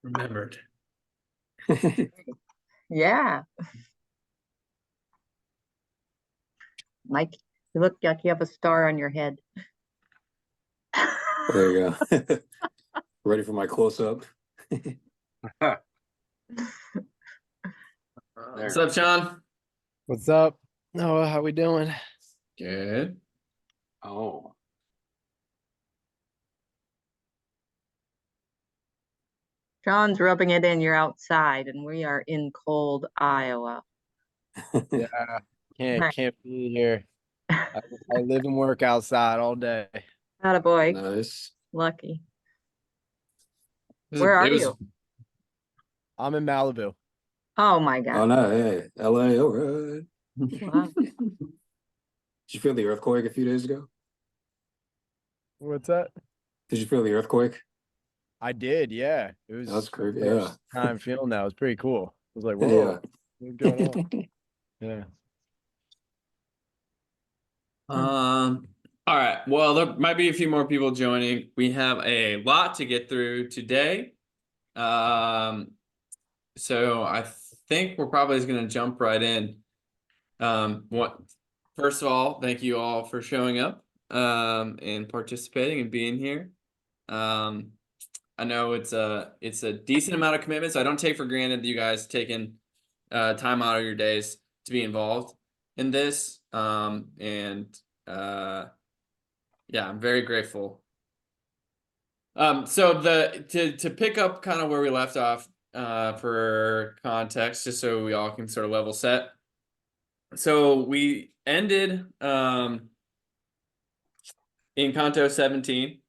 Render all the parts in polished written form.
remembered. Yeah. Mike, you look like you have a star on your head. There you go. Ready for my close-up? What's up, Sean? What's up? Noah, how we doing? Good. Oh. John's rubbing it in. You're outside, and we are in cold Iowa. Yeah, can't be here. I live and work outside all day. Attaboy. Nice. Lucky. Where are you? I'm in Malibu. Oh my Oh God. no, hey, LA, all right. Wow. Did you feel the earthquake a few days ago? What's that? Did you feel the earthquake? I did, yeah. It was That's crazy. my Yeah. first time feeling that. It was pretty cool. I was like, Yeah. whoa, what's going on? Yeah. All right. Well, there might be a few more people joining. We have a lot to get through today. So I think we're probably just gonna jump right in. First of all, thank you all for showing up and participating and being here. I know it's a decent amount of commitment, so I don't take for granted that you guys taking time out of your days to be involved in this. Yeah, I'm very grateful. So to pick up kind of where we left off for context, just so we all can sort of level set. So we ended in Cantos 17.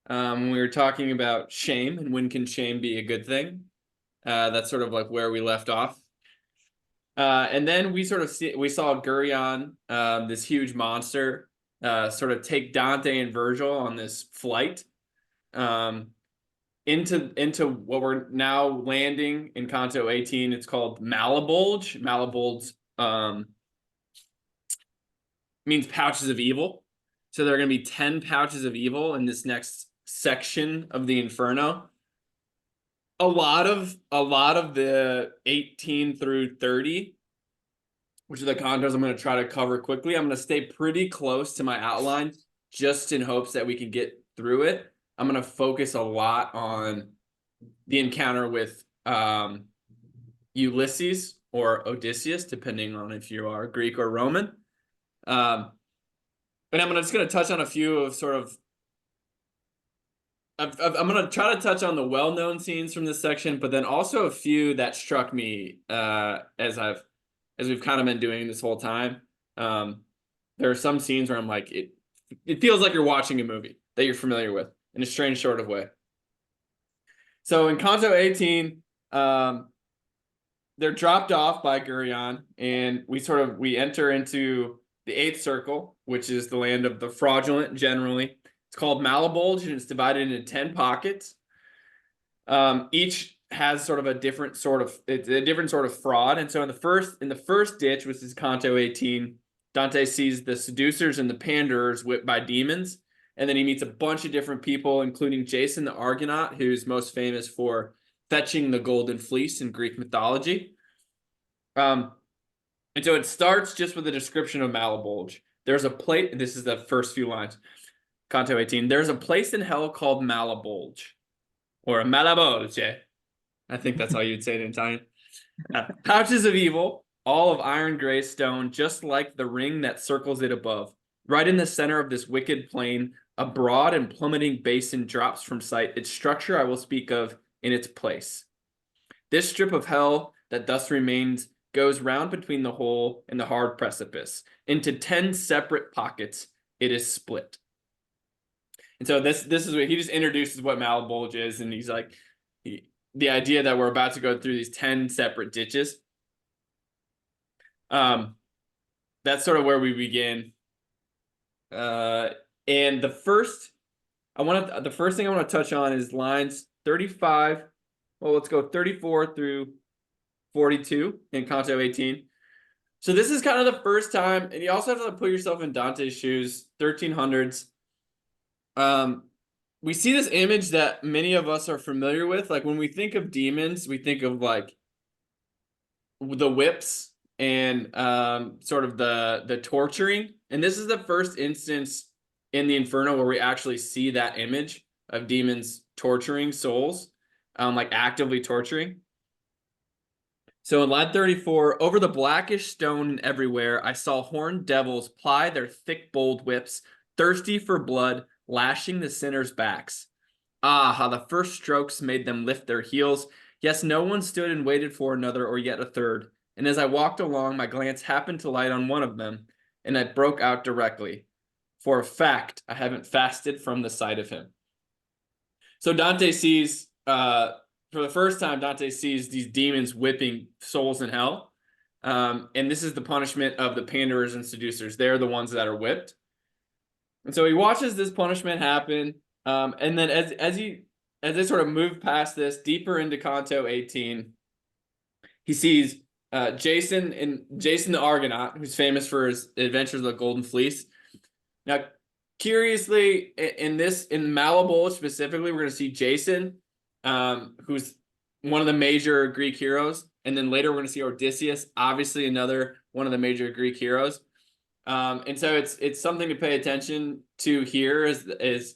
We were talking about shame and when can shame be a good thing. That's sort of like where we left off. And then we saw Gurion, this huge monster, sort of take Dante and Virgil on this flight into what we're now landing in Canto 18. It's called Malebolge. Malebolge means pouches of evil. So there are going to be 10 pouches of evil in this next section of the Inferno. A lot of the 18 through 30, which are the cantos I'm going to try to cover quickly. I'm going to stay pretty close to my outline just in hopes that we can get through it. I'm going to focus a lot on the encounter with Ulysses or Odysseus, depending on if you are Greek or Roman. And I'm just going to touch on a few of sort of I'm going to try to touch on the well-known scenes from this section, but then also a few that struck me as we've kind of been doing this whole time. There are some scenes where I'm like, it feels like you're watching a movie that you're familiar with in a strange sort of way. So in Canto 18, they're dropped off by Gurion, and we enter into the 8th circle, which is the land of the fraudulent generally. It's called Malebolge, and it's divided into 10 pockets. Each has sort of a different sort of fraud. And so in the first ditch, which is Canto 18, Dante sees the seducers and the panderers whipped by demons. And then he meets a bunch of different people, including Jason the Argonaut, who's most famous for fetching the golden fleece in Greek mythology. And so it starts just with a description of Malebolge. There's a place, this is the first few lines, Canto 18. There's a place in hell called Malebolge, or a Malebolge. I think that's how you'd say it in Italian. Pouches of evil, all of iron gray stone, just like the ring that circles it above. Right in the center of this wicked plain, a broad and plummeting basin drops from sight. Its structure I will speak of in its place. This strip of hell that thus remains goes round between the hole and the hard precipice. Into 10 separate pockets, it is split. And so this is what he just introduces what Malebolge is, and he's like, the idea that we're about to go through these 10 separate ditches. That's sort of where we begin. And the first thing I want to touch on is lines 35. Well, let's go 34 through 42 in Canto 18. So this is kind of the first time, and you also have to put yourself in Dante's shoes, 1300s. we see this image that many of us are familiar with. Like when we think of demons, we think of like the whips and sort of the torturing. And this is the first instance in the Inferno where we actually see that image of demons torturing souls, like actively torturing. So in line 34, over the blackish stone and everywhere, I saw horned devils ply their thick, bold whips, thirsty for blood, lashing the sinners' backs. Ah, how the first strokes made them lift their heels. Yes, no one stood and waited for another or yet a third. And as I walked along, my glance happened to light on one of them, and I broke out directly. For a fact, I haven't fasted from the sight of him. So Dante sees, for the first time, Dante sees these demons whipping souls in hell. And this is the punishment of the panderers and seducers. They're the ones that are whipped. And so he watches this punishment happen. And then as they sort of move past this, deeper into Canto 18, he sees Jason the Argonaut, who's famous for his adventures of the Golden Fleece. Now, curiously, in Malebolge specifically, we're going to see Jason, who's one of the major Greek heroes, and then later we're going to see Odysseus, obviously another one of the major Greek heroes. And so it's something to pay attention to here is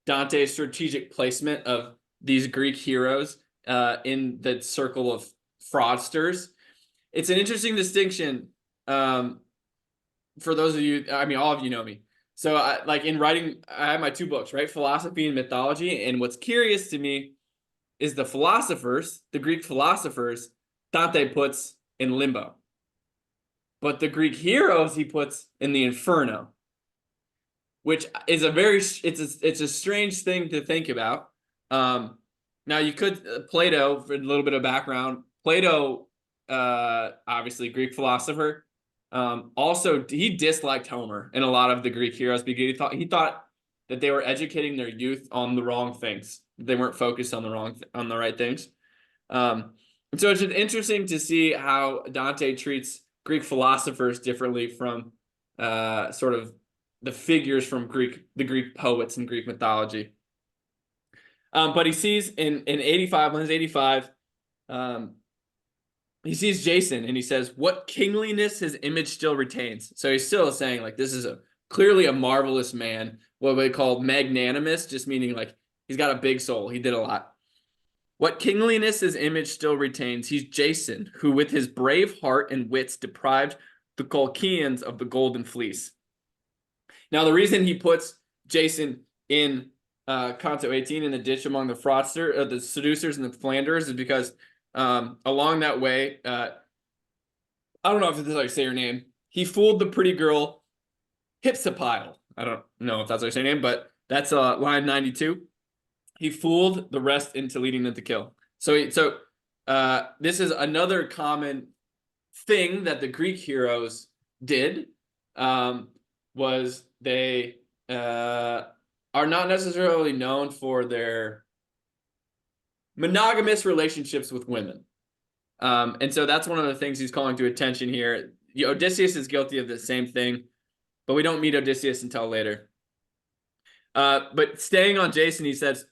Dante's strategic placement of these Greek heroes in the circle of fraudsters. It's an interesting distinction for those of you. I mean, all of you know me. So like in writing, I have my two books, right? Philosophy and mythology. And what's curious to me is the philosophers, the Greek philosophers, Dante puts in limbo. But the Greek heroes he puts in the Inferno, which is it's a strange thing to think about. Now you could Plato, for a little bit of background. Plato, obviously Greek philosopher. Also, he disliked Homer and a lot of the Greek heroes because he thought that they were educating their youth on the wrong things. They weren't focused on the right things. And so it's interesting to see how Dante treats Greek philosophers differently from sort of the figures from the Greek poets and Greek mythology. But he sees in 85, when he's 85, he sees Jason and he says, what kingliness his image still retains. So he's still saying like, this is clearly a marvelous man, what we call magnanimous, just meaning like he's got a big soul. He did a lot. What kingliness his image still retains. He's Jason, who with his brave heart and wits deprived the Colchians of the golden fleece. Now, the reason he puts Jason in Canto 18 in the ditch among the seducers and the Flanders is because along that way, I don't know if this is how you say her name. He fooled the pretty girl Hypsipyle. I don't know if that's how you say her name, but that's line 92. He fooled the rest into leading them to kill. So this is another common thing that the Greek heroes did. Was they are not necessarily known for their monogamous relationships with women. And so that's one of the things he's calling to attention here. Odysseus is guilty of the same thing, but we don't meet Odysseus until later. But staying on Jason, he says,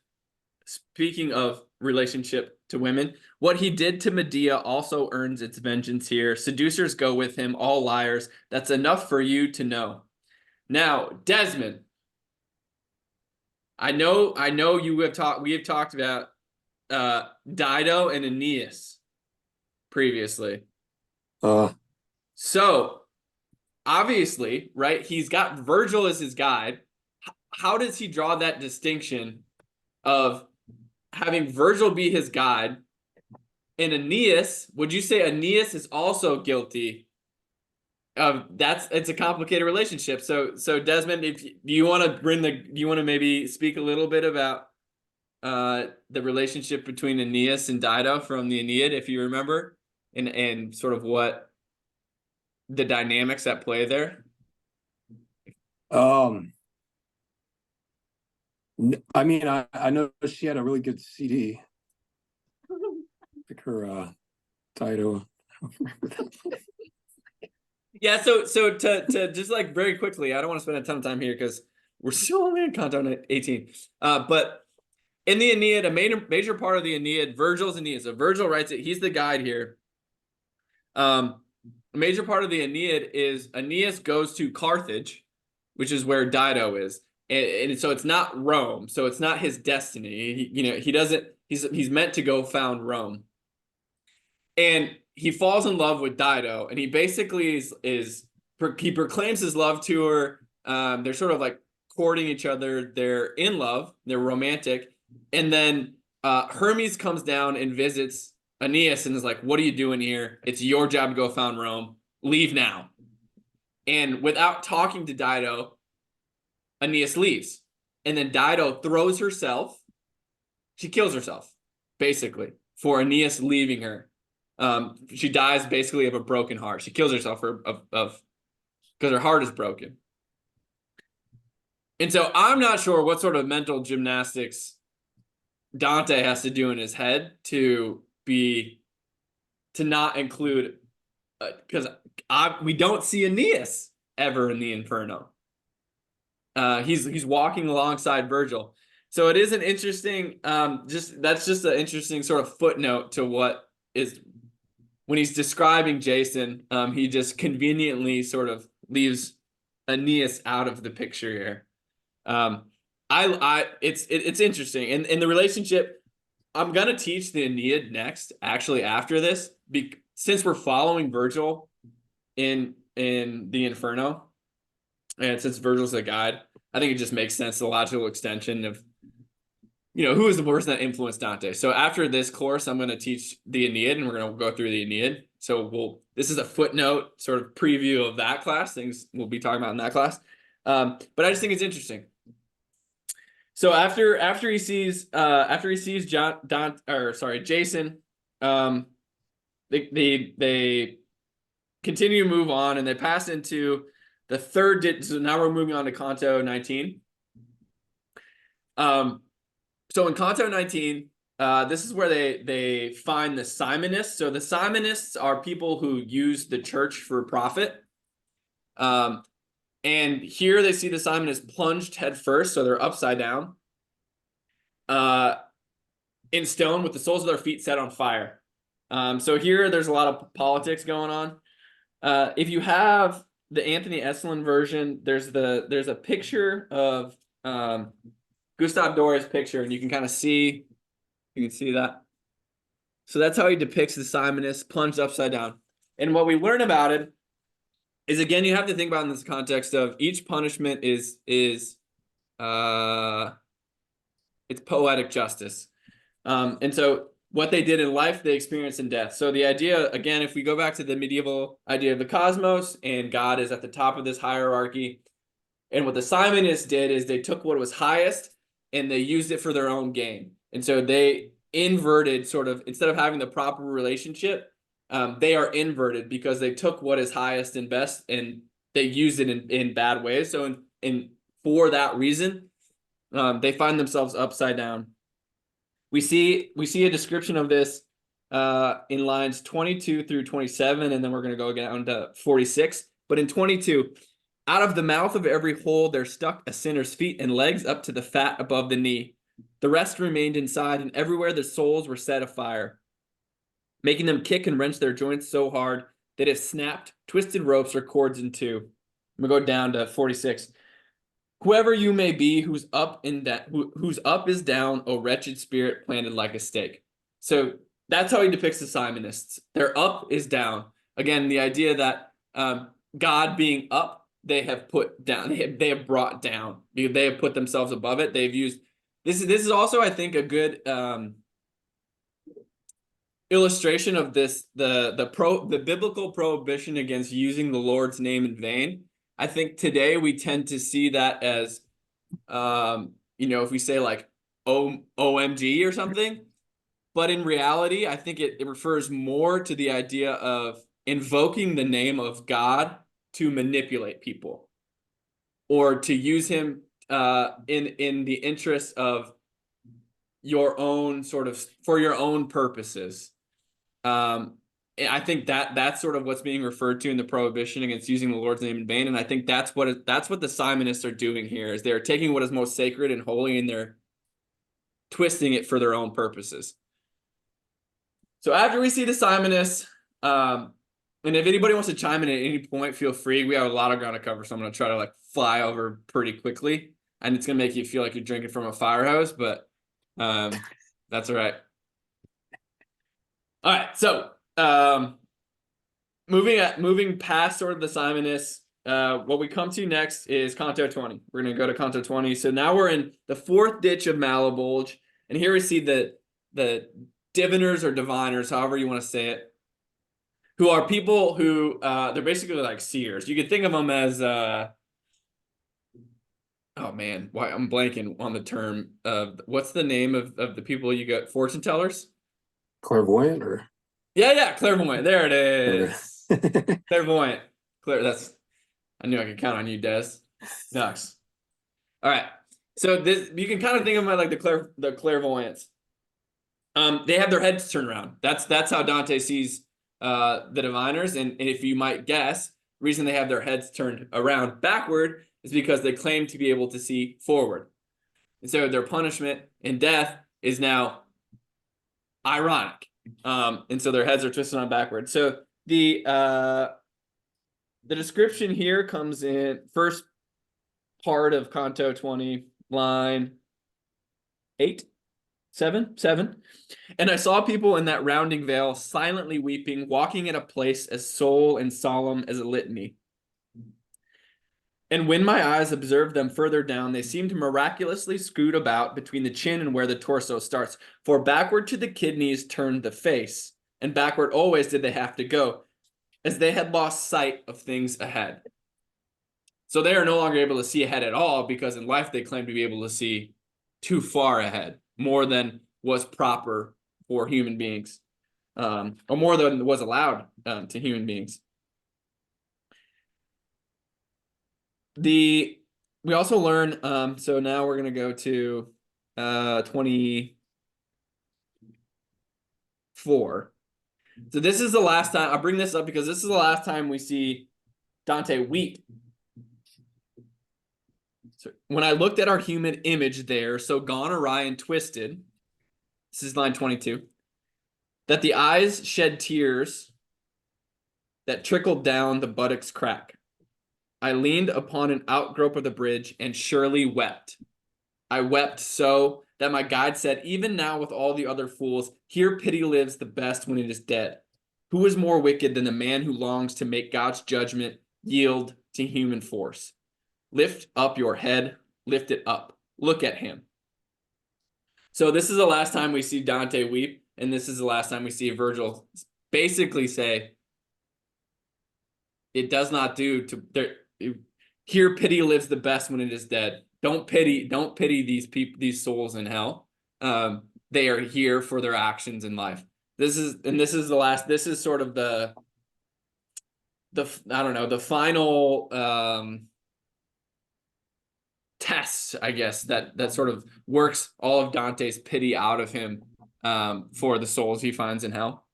speaking of relationship to women, what he did to Medea also earns its vengeance here. Seducers go with him, all liars. That's enough for you to know. Now, Desmond, I know we have talked about Dido and Aeneas previously. So obviously, right, he's got Virgil as his guide. How does he draw that distinction of having Virgil be his guide and Aeneas? Would you say Aeneas is also guilty of it's a complicated relationship? So Desmond, do you want to maybe speak a little bit about the relationship between Aeneas and Dido from the Aeneid, if you remember, and sort of what the dynamics at play there? I mean, I know she had a really good CD. Like her Dido. Yeah, so to just like very quickly, I don't want to spend a ton of time here because we're still only in Canto 18. But in the Aeneid, a major part of the Aeneid, Virgil's Aeneid. So Virgil writes it. He's the guide here. A major part of the Aeneid is Aeneas goes to Carthage, which is where Dido is, and so it's not Rome. So it's not his destiny. He doesn't. He's meant to go found Rome, and he falls in love with Dido, and he basically he proclaims his love to her. They're sort of like courting each other. They're in love. They're romantic. And then Hermes comes down and visits Aeneas and is like, what are you doing here? It's your job to go found Rome. Leave now. And without talking to Dido, Aeneas leaves. And then Dido throws herself. She kills herself, basically, for Aeneas leaving her. She dies basically of a broken heart. She kills herself because her heart is broken. And so I'm not sure what sort of mental gymnastics Dante has to do in his head to not include, because we don't see Aeneas ever in the Inferno. He's walking alongside Virgil. So it is an interesting, that's just an interesting sort of footnote to what is, when he's describing Jason, he just conveniently sort of leaves Aeneas out of the picture here. It's interesting, and the relationship. I'm gonna teach the Aeneid next, actually after this, since we're following Virgil in the Inferno, and since Virgil's a guide, I think it just makes sense, the logical extension of, who is the person that influenced Dante. So after this course, I'm gonna teach the Aeneid, and we're gonna go through the Aeneid. So this is a footnote sort of preview of that class, things we'll be talking about in that class. But I just think it's interesting. So after he sees Jason, they continue to move on, and they pass into the third. So now we're moving on to Canto 19. So in Canto 19, this is where they find the Simonists. So the Simonists are people who use the church for profit. And here they see the Simonists plunged head first, so they're upside down, in stone with the soles of their feet set on fire. So here there's a lot of politics going on. If you have the Anthony Esolen version, there's a picture of Gustav Doré's picture, and you can kind of see, that. So that's how he depicts the Simonists plunged upside down. And what we learn about it is, again, you have to think about in this context of each punishment is it's poetic justice. And so what they did in life, they experienced in death. So the idea, again, if we go back to the medieval idea of the cosmos, and God is at the top of this hierarchy, and what the Simonists did is they took what was highest and they used it for their own gain. And so they inverted, sort of, instead of having the proper relationship, they are inverted because they took what is highest and best and they used it in bad ways. So for that reason, they find themselves upside down. We see a description of this in lines 22 through 27, and then we're going to go down to 46. But in 22, out of the mouth of every hole there stuck a sinner's feet and legs up to the fat above the knee. The rest remained inside, and everywhere their souls were set afire, making them kick and wrench their joints so hard that it snapped twisted ropes or cords in two. I'm gonna go down to 46. Whoever you may be, whose up is down, O wretched spirit planted like a stake. So that's how he depicts the Simonists. Their up is down. Again, the idea that God being up, they have put down. They have brought down. They have put themselves above it. They've used this is also, I think, a good illustration of this, the biblical prohibition against using the Lord's name in vain. I think today we tend to see that as, if we say like OMG or something, but in reality, I think it refers more to the idea of invoking the name of God to manipulate people, or to use him in the interest of your own for your own purposes. I think that's sort of what's being referred to in the prohibition against using the Lord's name in vain. And I think that's what the Simonists are doing here, is they're taking what is most sacred and holy, and twisting it for their own purposes. So after we see the Simonus, and if anybody wants to chime in at any point, feel free. We have a lot of ground to cover, so I'm going to try to like fly over pretty quickly. And it's going to make you feel like you're drinking from a fire hose, but that's all right. All right, so moving past sort of the Simonus, what we come to next is Canto 20. We're going to go to Canto 20. So now we're in the fourth ditch of Malebolge, and here we see the diviners or diviners, however you want to say it, who are people who they're basically like seers. You could think of them as oh man, why I'm blanking on the term of what's the name of the people you got, fortune tellers? Clairvoyant or? Yeah, clairvoyant. There it is. Clairvoyant. That's I knew I could count on you, Des. Ducks. All right. So this you can kind of think of them like the clairvoyants. They have their heads turned around. That's how Dante sees the diviners, and if you might guess, the reason they have their heads turned around backward is because they claim to be able to see forward. And so their punishment and death is now ironic. And so their heads are twisted on backward. So the description here comes in first part of Canto 20, line 7. And I saw people in that rounding veil silently weeping, walking in a place as sole and solemn as a litany. And when my eyes observed them further down, they seemed to miraculously scoot about between the chin and where the torso starts. For backward to the kidneys turned the face, and backward always did they have to go, as they had lost sight of things ahead. So they are no longer able to see ahead at all, because in life they claim to be able to see too far ahead, more than was proper for human beings, or more than was allowed to human beings. We also learn, so now we're going to go to 24. So this is the last time, I bring this up because this is the last time we see Dante weep. So when I looked at our human image there, so gone awry and twisted, this is line 22, that the eyes shed tears that trickled down the buttocks crack. I leaned upon an outgrowth of the bridge and surely wept. I wept so that my guide said, even now with all the other fools, here pity lives the best when it is dead. Who is more wicked than the man who longs to make God's judgment yield to human force? Lift up your head, lift it up. Look at him. So this is the last time we see Dante weep, and this is the last time we see Virgil basically say, it does not do to here pity lives the best when it is dead. Don't pity these people, these souls in hell. They are here for their actions in life. This is the last, this is sort of the I don't know, the final test, I guess, that sort of works all of Dante's pity out of him for the souls he finds in hell.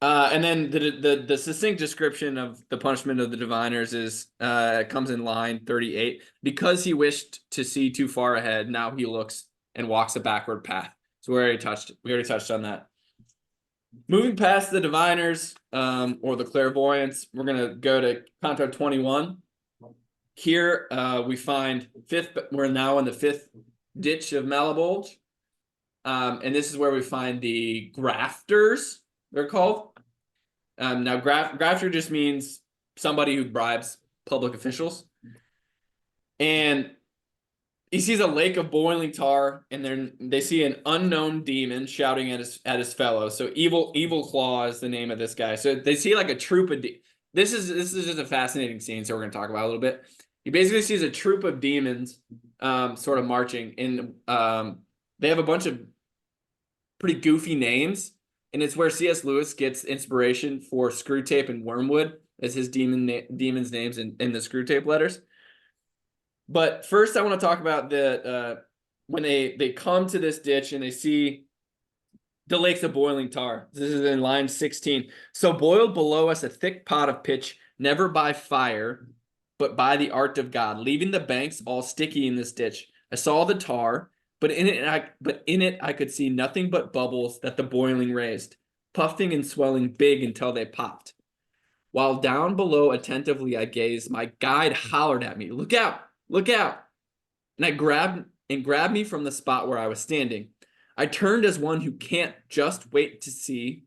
And then the succinct description of the punishment of the diviners is comes in line 38. Because he wished to see too far ahead, now he looks and walks a backward path. So we already touched on that. Moving past the diviners or the clairvoyants, we're gonna go to Canto 21. Here we find we're now in the fifth ditch of Malebolge. And this is where we find the grafters, they're called. Now grafter just means somebody who bribes public officials. And he sees a lake of boiling tar, and then they see an unknown demon shouting at his fellow. So evil claw is the name of this guy. So they see like a troop of this is just a fascinating scene, so we're gonna talk about it a little bit. He basically sees a troop of demons sort of marching, and they have a bunch of pretty goofy names, and it's where C.S. Lewis gets inspiration for Screwtape and Wormwood as his demons' names in the Screwtape letters. But first, I want to talk about when they come to this ditch and they see the lakes of boiling tar. This is in line 16. So boiled below us a thick pot of pitch, never by fire, but by the art of God, leaving the banks all sticky in this ditch. I saw the tar, but in it I could see nothing but bubbles that the boiling raised, puffing and swelling big until they popped. While down below attentively I gazed, my guide hollered at me, "Look out! Look out!" And I grabbed me from the spot where I was standing. I turned as one who can't just wait to see,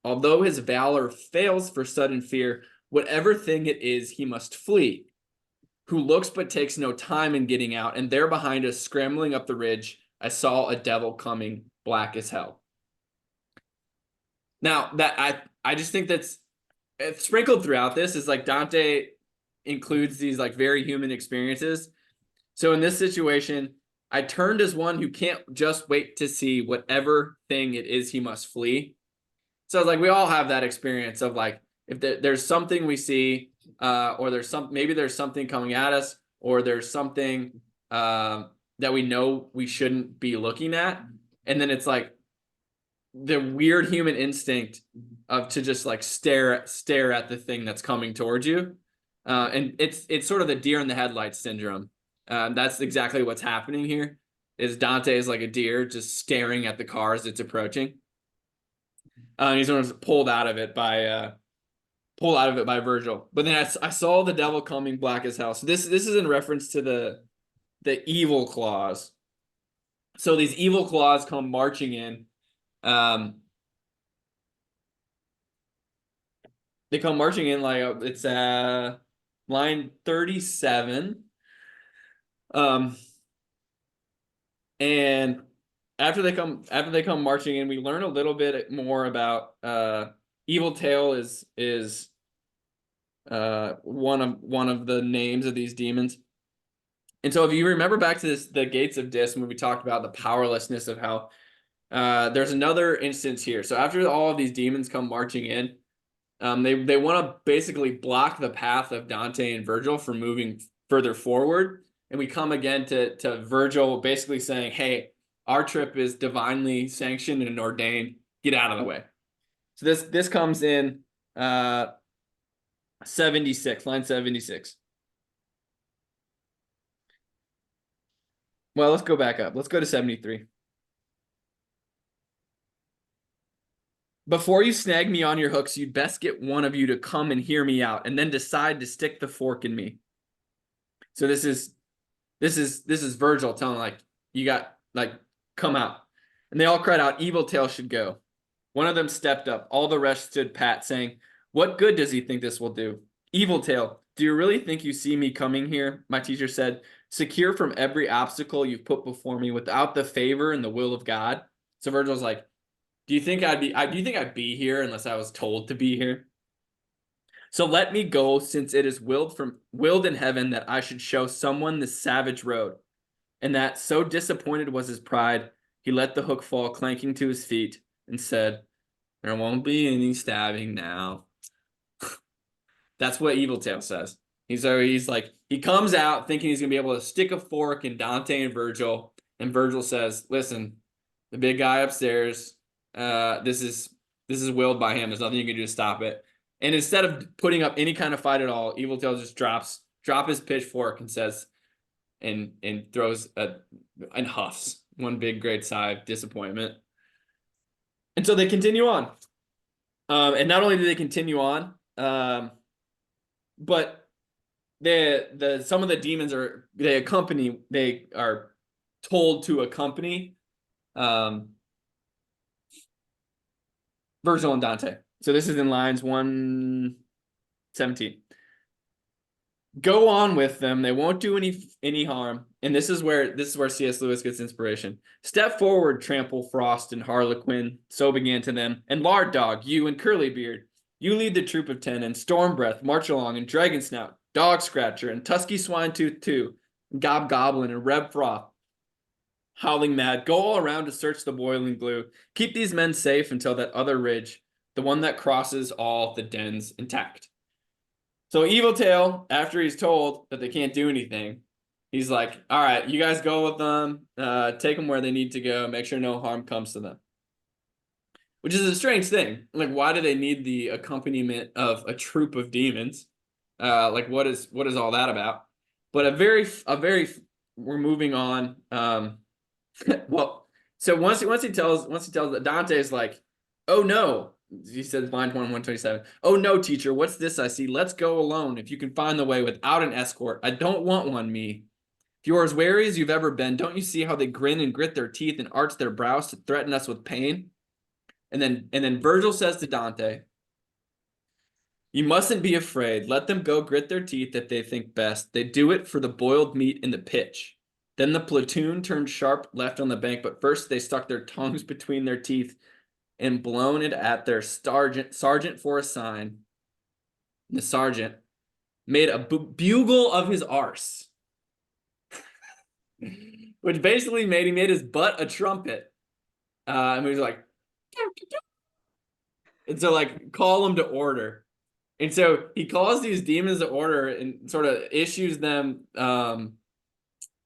although his valor fails for sudden fear, whatever thing it is, he must flee. Who looks but takes no time in getting out, and there behind us, scrambling up the ridge, I saw a devil coming, black as hell. Now, that I just think that's sprinkled throughout this is like Dante includes these like very human experiences. So in this situation, I turned as one who can't just wait to see whatever thing it is he must flee. So it's like we all have that experience of like if there's something we see, or maybe there's something coming at us, or there's something that we know we shouldn't be looking at, and then it's like the weird human instinct of to just like stare at the thing that's coming towards you, and it's sort of the deer in the headlights syndrome. That's exactly what's happening here. Is Dante is like a deer just staring at the car as it's approaching. He's sort of pulled out of it by Virgil. But then I saw the devil coming, black as hell. So this is in reference to the evil claws. So these evil claws come marching in. They come marching in like it's line 37. And after they come marching in, we learn a little bit more about Evil Tail is one of the names of these demons. And so if you remember back to the Gates of Dis, when we talked about the powerlessness of hell, there's another instance here. So after all of these demons come marching in, they want to basically block the path of Dante and Virgil from moving further forward. And we come again to Virgil basically saying, hey, our trip is divinely sanctioned and ordained. Get out of the way. So this comes in 76, line 76. Well, let's go back up. Let's go to 73. Before you snag me on your hooks, you'd best get one of you to come and hear me out, and then decide to stick the fork in me. So this is Virgil telling like, you got like, come out. And they all cried out, Evil Tail should go. One of them stepped up. All the rest stood pat, saying, what good does he think this will do? Evil Tail, do you really think you see me coming here? My teacher said, secure from every obstacle you've put before me without the favor and the will of God. So Virgil's like, do you think I'd be here unless I was told to be here? So let me go, since it is willed in heaven that I should show someone this savage road. And that so disappointed was his pride, he let the hook fall clanking to his feet and said, there won't be any stabbing now. That's what Evil Tail says. He's like, he comes out thinking he's gonna be able to stick a fork in Dante and Virgil says, listen, the big guy upstairs, this is willed by him. There's nothing you can do to stop it. And instead of putting up any kind of fight at all, Evil Tail just drop his pitchfork and says, and throws and huffs one big great sigh of disappointment. And so they continue on. And not only do they continue on, but some of the demons they are told to accompany Virgil and Dante. So this is in lines 117. Go on with them. They won't do any harm. And this is where C.S. Lewis gets inspiration. Step forward, Trample, Frost, and Harlequin. So began to them. And Lard Dog, you and Curlybeard. You lead the troop of 10, and Storm Breath, March Along, and Dragon Snout, Dog Scratcher, and Tusky Swine Tooth 2, and Gob Goblin, and Reb Froth. Howling mad, go all around to search the boiling glue. Keep these men safe until that other ridge, the one that crosses all the dens, intact. So Evil Tail, after he's told that they can't do anything, he's like, all right, you guys go with them, take them where they need to go, make sure no harm comes to them. Which is a strange thing. Like, why do they need the accompaniment of a troop of demons? Like, what is all that about? But we're moving on Well, so once he tells Dante is like, oh no, he says line 127. Oh no, teacher, what's this I see? Let's go alone if you can find the way without an escort. I don't want one, me. If you're as wary as you've ever been, don't you see how they grin and grit their teeth and arch their brows to threaten us with pain? And then Virgil says to Dante, you mustn't be afraid. Let them go grit their teeth if they think best. They do it for the boiled meat and the pitch. Then the platoon turned sharp left on the bank, but first they stuck their tongues between their teeth and blown it at their sergeant for a sign. The sergeant made a bugle of his arse, which basically he made his butt a trumpet. And he was like, and so like call them to order. And so he calls these demons to order and sort of issues them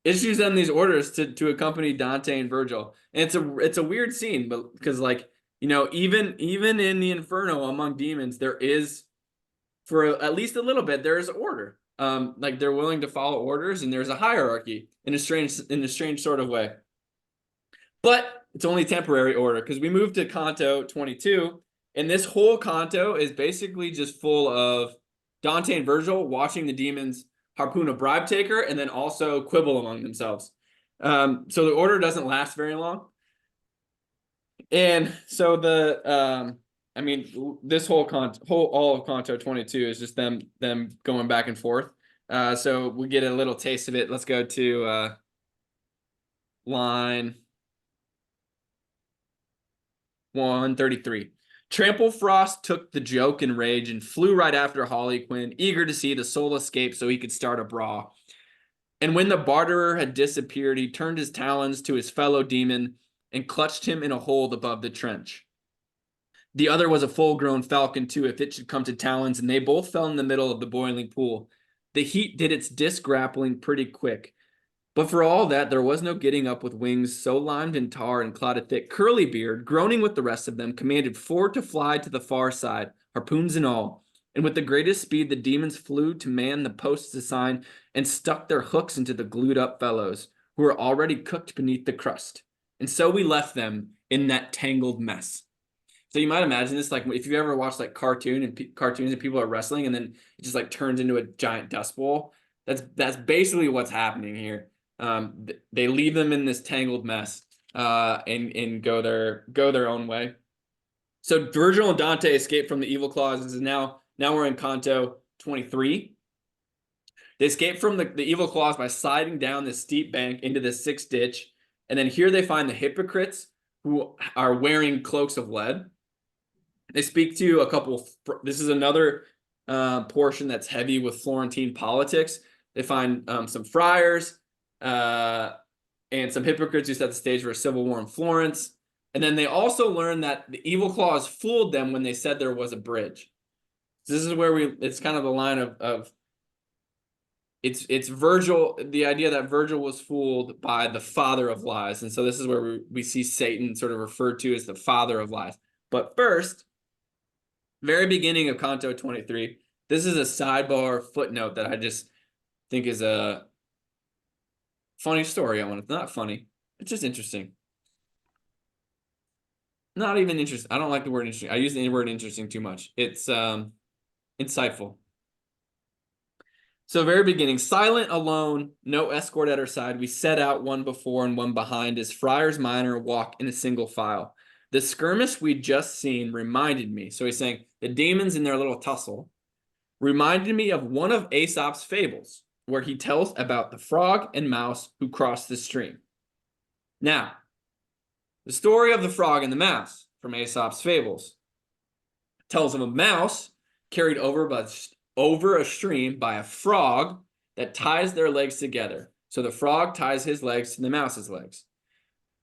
these orders to accompany Dante and Virgil. And it's a weird scene, but because like, you know, even in the Inferno among demons, there is, for at least a little bit, there is order. Like they're willing to follow orders, and there's a hierarchy in a strange sort of way. But it's only temporary order, because we move to Canto 22, and this whole canto is basically just full of Dante and Virgil watching the demons harpoon a bribe taker and then also quibble among themselves. So the order doesn't last very long. And so this whole all of Canto 22 is just them going back and forth. So we get a little taste of it. Let's go to line 133. Trample Frost took the joke in rage and flew right after Harlequin, eager to see the soul escape so he could start a brawl. And when the barterer had disappeared, he turned his talons to his fellow demon and clutched him in a hold above the trench. The other was a full-grown falcon too, if it should come to talons, and they both fell in the middle of the boiling pool. The heat did its disc grappling pretty quick. But for all that, there was no getting up with wings so limed in tar and clouded thick. Curlybeard, groaning with the rest of them, commanded 4 to fly to the far side, harpoons and all. And with the greatest speed, the demons flew to man the posts assigned and stuck their hooks into the glued-up fellows, who were already cooked beneath the crust. And so we left them in that tangled mess. So you might imagine this, like if you ever watched like cartoons and people are wrestling, and then it just like turns into a giant dust bowl. That's basically what's happening here. They leave them in this tangled mess and go their own way. So Virgil and Dante escape from the evil clauses, and now we're in Canto 23. They escape from the evil clause by sliding down this steep bank into the 6th ditch, and then here they find the hypocrites who are wearing cloaks of lead. They speak to a couple. This is another portion that's heavy with Florentine politics. They find some friars and some hypocrites who set the stage for a civil war in Florence. And then they also learn that the evil clause fooled them when they said there was a bridge. So this is where it's kind of the line of it's Virgil, the idea that Virgil was fooled by the father of lies. And so this is where we see Satan sort of referred to as the father of lies. But first, very beginning of Canto 23, this is a sidebar footnote that I just think is a funny story. It's not funny. It's just interesting. Not even interesting. I don't like the word interesting. I use the word interesting too much. It's insightful. So very beginning, silent, alone, no escort at her side. We set out, one before and one behind, as friars minor walk in a single file. The skirmish we'd just seen reminded me. So he's saying the demons in their little tussle reminded me of one of Aesop's fables, where he tells about the frog and mouse who crossed the stream. Now, the story of the frog and the mouse from Aesop's fables tells of a mouse carried over a stream by a frog that ties their legs together. So the frog ties his legs to the mouse's legs.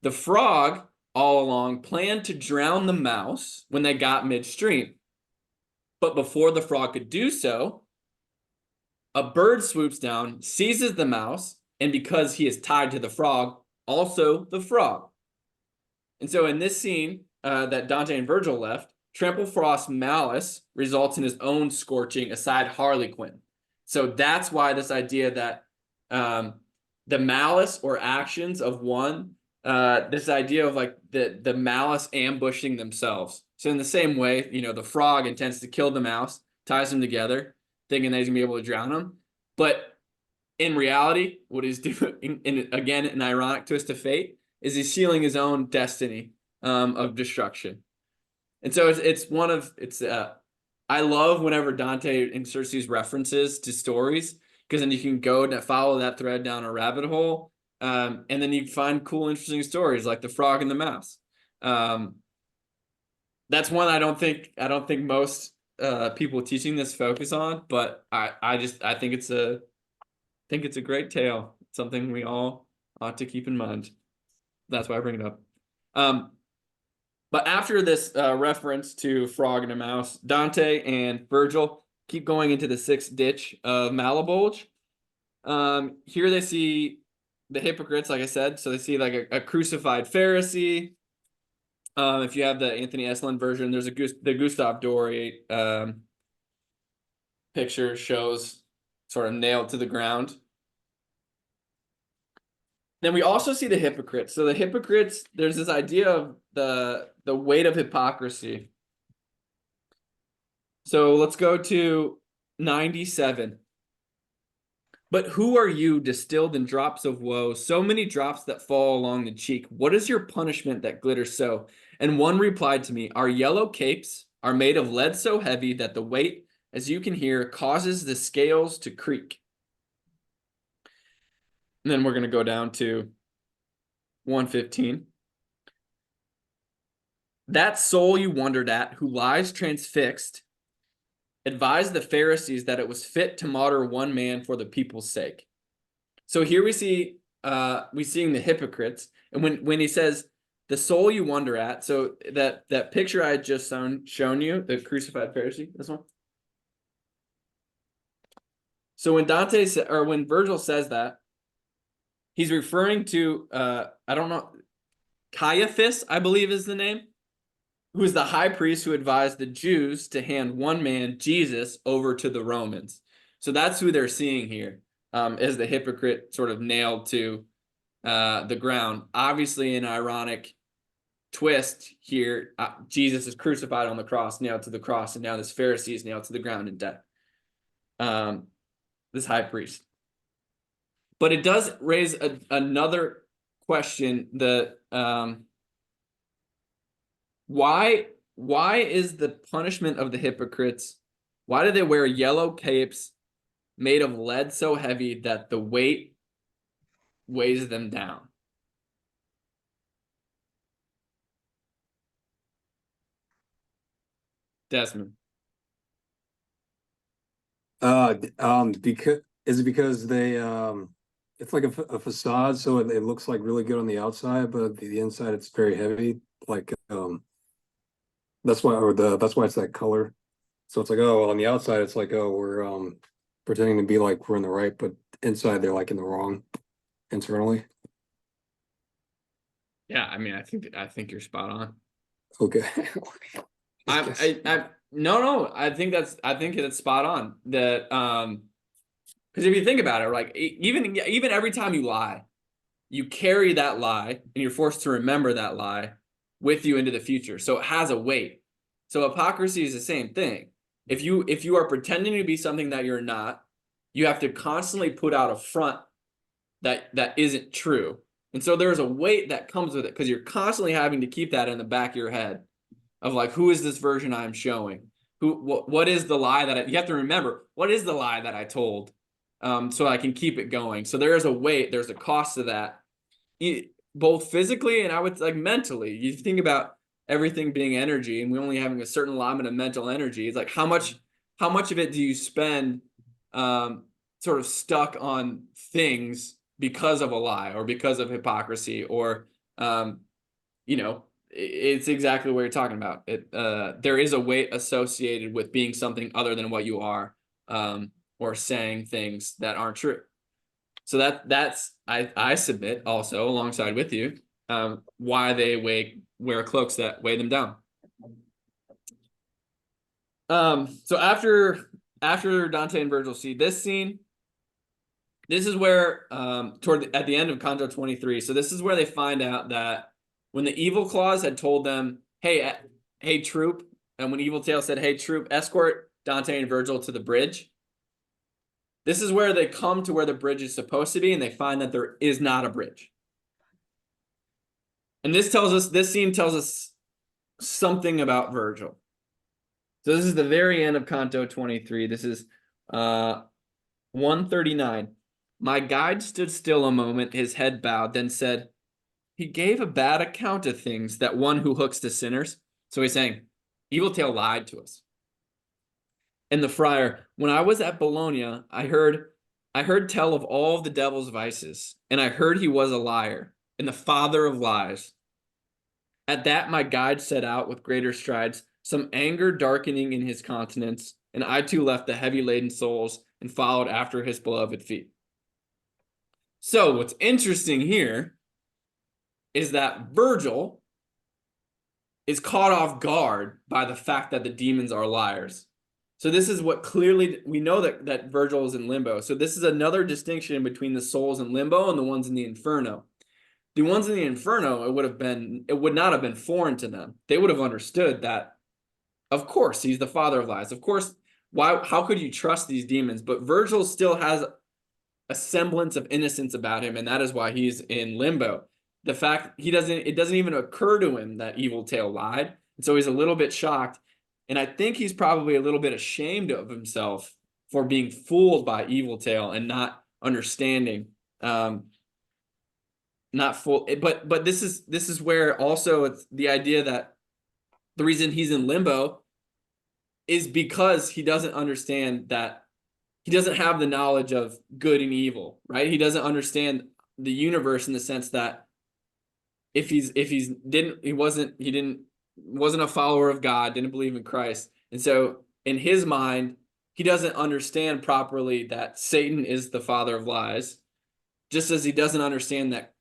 The frog, all along, planned to drown the mouse when they got midstream. But before the frog could do so, a bird swoops down, seizes the mouse, and because he is tied to the frog, also the frog. And so in this scene that Dante and Virgil left, Trample Frost's malice results in his own scorching aside Harlequin. So that's why this idea that the malice or actions of one this idea of like the malice ambushing themselves. So in the same way, you know, the frog intends to kill the mouse, ties them together, thinking that he's gonna be able to drown them. But in reality, what he's doing, again, an ironic twist of fate, is he's sealing his own destiny of destruction. And so I love whenever Dante inserts these references to stories, because then you can go and follow that thread down a rabbit hole. And then you find cool, interesting stories like the frog and the mouse. That's one I don't think most people teaching this focus on, but I think it's a great tale. It's something we all ought to keep in mind. That's why I bring it up. But after this reference to frog and a mouse, Dante and Virgil keep going into the sixth ditch of Malebolge. Here they see the hypocrites, like I said. So they see like a crucified Pharisee. If you have the Anthony Esolen version, there's the Gustave Doré picture shows sort of nailed to the ground. Then we also see the hypocrites. So the hypocrites, there's this idea of the weight of hypocrisy. So let's go to 97. But who are you, distilled in drops of woe, so many drops that fall along the cheek? What is your punishment that glitters so? And one replied to me, our yellow capes are made of lead so heavy that the weight, as you can hear, causes the scales to creak. And then we're going to go down to 115. That soul you wondered at, who lies transfixed, advised the Pharisees that it was fit to martyr one man for the people's sake. So here we seeing the hypocrites, and when he says the soul you wonder at, so that picture I had just shown you, the crucified Pharisee, this one. So when Virgil says that, he's referring to I don't know, Caiaphas, I believe is the name, who is the high priest who advised the Jews to hand one man, Jesus, over to the Romans. So that's who they're seeing here, as the hypocrite sort of nailed to the ground. Obviously, an ironic twist here. Jesus is crucified on the cross, nailed to the cross, and now this Pharisee is nailed to the ground in death. This high priest. But it does raise another question that why is the punishment of the hypocrites, why do they wear yellow capes made of lead so heavy that the weight weighs them down? Desmond. Because they it's like a facade, so it looks like really good on the outside, but the inside it's very heavy. Like that's why it's that color. So it's like, oh, on the outside it's like, oh, we're pretending to be like we're in the right, but inside they're like in the wrong internally. Yeah, I mean, I think you're spot on. Okay. No, I think it's spot on. That because if you think about it, like even every time you lie, you carry that lie and you're forced to remember that lie with you into the future. So it has a weight. So hypocrisy is the same thing. If you are pretending to be something that you're not, you have to constantly put out a front that isn't true. And so there's a weight that comes with it because you're constantly having to keep that in the back of your head of like, who is this version I'm showing? What is the lie that you have to remember? What is the lie that I told? So I can keep it going. So there is a weight, there's a cost to that, both physically and I would like mentally. You think about everything being energy, and we only having a certain allotment of mental energy. It's like how much of it do you spend sort of stuck on things because of a lie or because of hypocrisy or it's exactly what you're talking about. There is a weight associated with being something other than what you are, or saying things that aren't true. So that's I submit also alongside with you why they wear cloaks that weigh them down. So after Dante and Virgil see this scene, this is where at the end of Canto 23. So this is where they find out that when the evil clause had told them, hey troop, and when Evil Tail said, hey troop, escort Dante and Virgil to the bridge. This is where they come to where the bridge is supposed to be, and they find that there is not a bridge. And this scene tells us something about Virgil. So this is the very end of Canto 23. This is 139. My guide stood still a moment, his head bowed, then said, he gave a bad account of things, that one who hooks to sinners. So he's saying, Evil Tail lied to us. And the friar, when I was at Bologna, I heard tell of all of the devil's vices, and I heard he was a liar, and the father of lies. At that my guide set out with greater strides, some anger darkening in his countenance, and I too left the heavy-laden souls and followed after his beloved feet. So what's interesting here is that Virgil is caught off guard by the fact that the demons are liars. So this is what clearly, we know that Virgil is in limbo. So this is another distinction between the souls in limbo and the ones in the Inferno. The ones in the Inferno, it would not have been foreign to them. They would have understood that, of course, he's the father of lies. Of course, how could you trust these demons? But Virgil still has a semblance of innocence about him, and that is why he's in limbo. The fact it doesn't even occur to him that Evil Tail lied. And so he's a little bit shocked. And I think he's probably a little bit ashamed of himself for being fooled by Evil Tail and not understanding. But this is where also it's the idea that the reason he's in limbo is because he doesn't understand that he doesn't have the knowledge of good and evil, right? He doesn't understand the universe in the sense that he wasn't a follower of God, didn't believe in Christ. And so in his mind, he doesn't understand properly that Satan is the father of lies, just as he doesn't understand that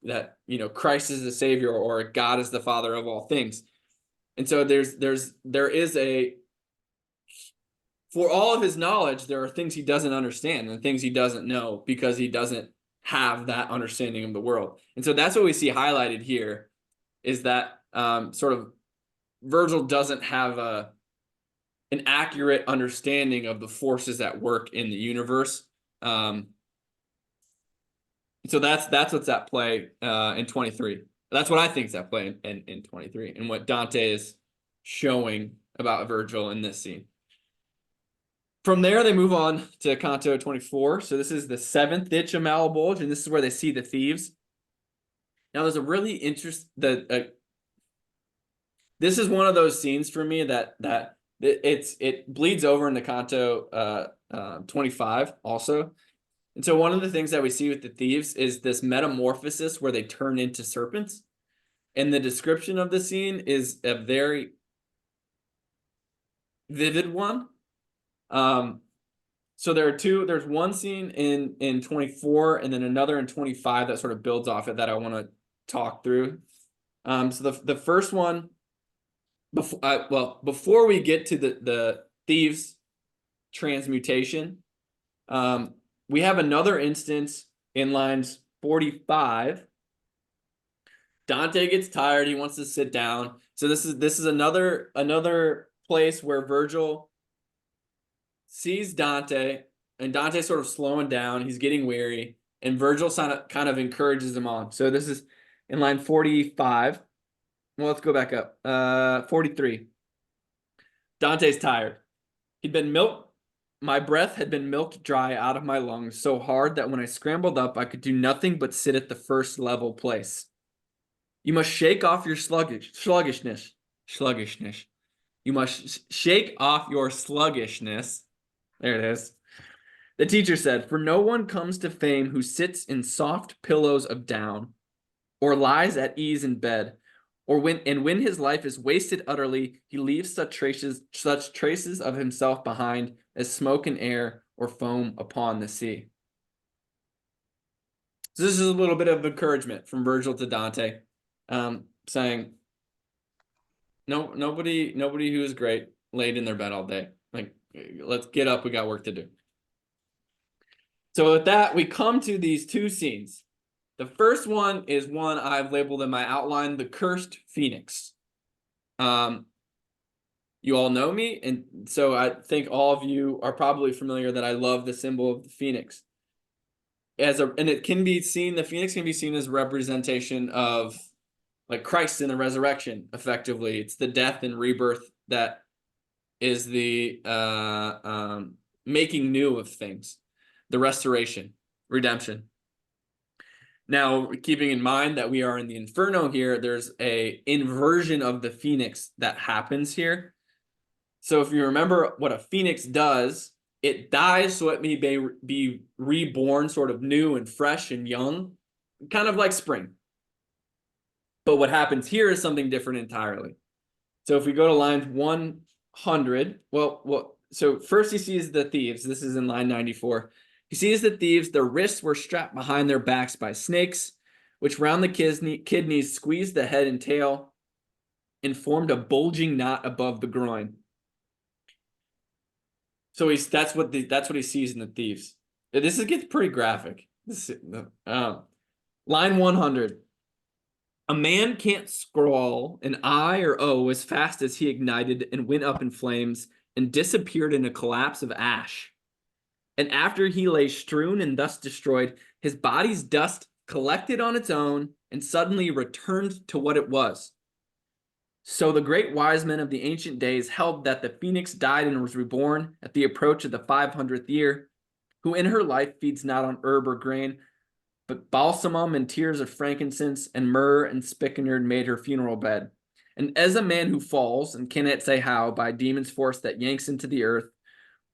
Christ is the savior or God is the father of all things. And so there is for all of his knowledge, there are things he doesn't understand and things he doesn't know because he doesn't have that understanding of the world. And so that's what we see highlighted here, is that sort of Virgil doesn't have an accurate understanding of the forces at work in the universe. So that's what's at play in 23. That's what I think is at play in 23, and what Dante is showing about Virgil in this scene. From there, they move on to Canto 24. So this is the 7th ditch of Malebolge, and this is where they see the thieves. Now, there's a really interesting this is one of those scenes for me that it bleeds over into Canto 25 also. And so one of the things that we see with the thieves is this metamorphosis where they turn into serpents. And the description of the scene is a very vivid one. So there's one scene in 24 and then another in 25 that sort of builds off it that I want to talk through. So the first one, before we get to the thieves transmutation, we have another instance in lines 45. Dante gets tired, he wants to sit down. So this is another place where Virgil sees Dante, and Dante's sort of slowing down, he's getting weary, and Virgil kind of encourages him on. So this is in line 45. Well, let's go back up. 43. Dante's tired. My breath had been milked dry out of my lungs so hard that when I scrambled up, I could do nothing but sit at the first level place. You must shake off your sluggishness. You must shake off your sluggishness. There it is. The teacher said, for no one comes to fame who sits in soft pillows of down, or lies at ease in bed, when his life is wasted utterly, he leaves such traces of himself behind as smoke and air or foam upon the sea. So this is a little bit of encouragement from Virgil to Dante, saying, no, nobody who is great laid in their bed all day. Like, let's get up, we got work to do. So with that, we come to these two scenes. The first one is one I've labeled in my outline, the Cursed Phoenix. You all know me, and so I think all of you are probably familiar that I love the symbol of the phoenix. And it can be seen, the phoenix can be seen as a representation of like Christ in the resurrection, effectively. It's the death and rebirth that is the making new of things, the restoration, redemption. Now, keeping in mind that we are in the Inferno here, there's a inversion of the phoenix that happens here. So if you remember what a phoenix does, it dies so it may be reborn sort of new and fresh and young, kind of like spring. But what happens here is something different entirely. So if we go to line 100, so first he sees the thieves. This is in line 94. He sees the thieves. Their wrists were strapped behind their backs by snakes, which round the kidneys squeezed the head and tail and formed a bulging knot above the groin. So that's what he sees in the thieves. This gets pretty graphic. Line 100. A man can't scrawl an I or O as fast as he ignited and went up in flames and disappeared in a collapse of ash. And after he lay strewn and thus destroyed, his body's dust collected on its own and suddenly returned to what it was. So the great wise men of the ancient days held that the phoenix died and was reborn at the approach of the 500th year, who in her life feeds not on herb or grain, but balsamum and tears of frankincense and myrrh and spikenard made her funeral bed. And as a man who falls, and cannot say how, by demon's force that yanks into the earth,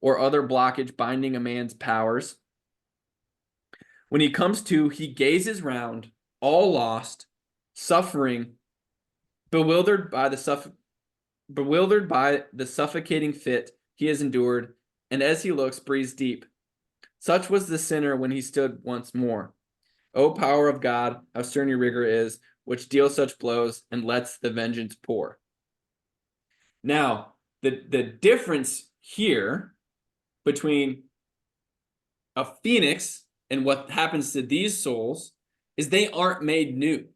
or other blockage binding a man's powers, when he comes to, he gazes round, all lost, suffering, bewildered by the suffocating fit he has endured, and as he looks, breathes deep. Such was the sinner when he stood once more. O power of God, how stern your rigor is, which deals such blows and lets the vengeance pour. Now, the difference here between a phoenix and what happens to these souls is they aren't made new.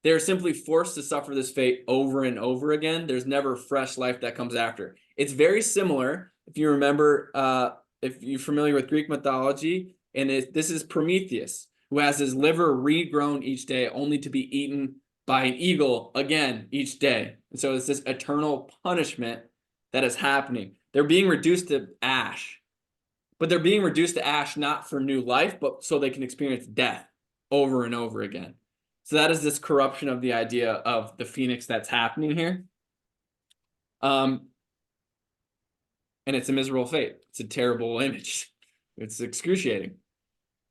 They're simply forced to suffer this fate over and over again. There's never fresh life that comes after. It's very similar, if you remember, if you're familiar with Greek mythology, and this is Prometheus, who has his liver regrown each day, only to be eaten by an eagle again each day. And so it's this eternal punishment that is happening. They're being reduced to ash, but they're being reduced to ash not for new life, but so they can experience death over and over again. So that is this corruption of the idea of the phoenix that's happening here. And it's a miserable fate. It's a terrible image. It's excruciating.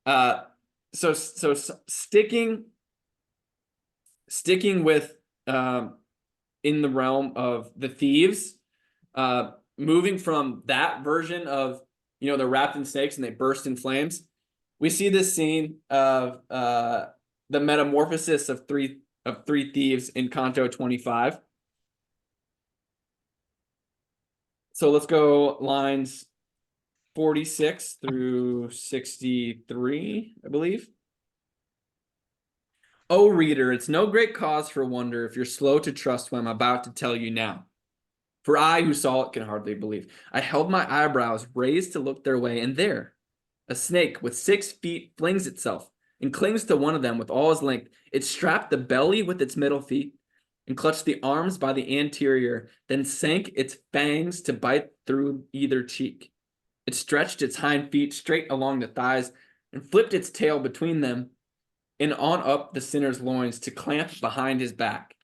So sticking with in the realm of the thieves, moving from that version of, they're wrapped in snakes and they burst in flames. We see this scene of the metamorphosis of three thieves in Canto 25. So let's go lines 46 through 63, I believe. O reader, it's no great cause for wonder if you're slow to trust what I'm about to tell you now. For I who saw it can hardly believe. I held my eyebrows raised to look their way, and there, a snake with 6 feet flings itself and clings to one of them with all his length. It strapped the belly with its middle feet and clutched the arms by the anterior, then sank its fangs to bite through either cheek. It stretched its hind feet straight along the thighs and flipped its tail between them and on up the sinner's loins to clamp behind his back.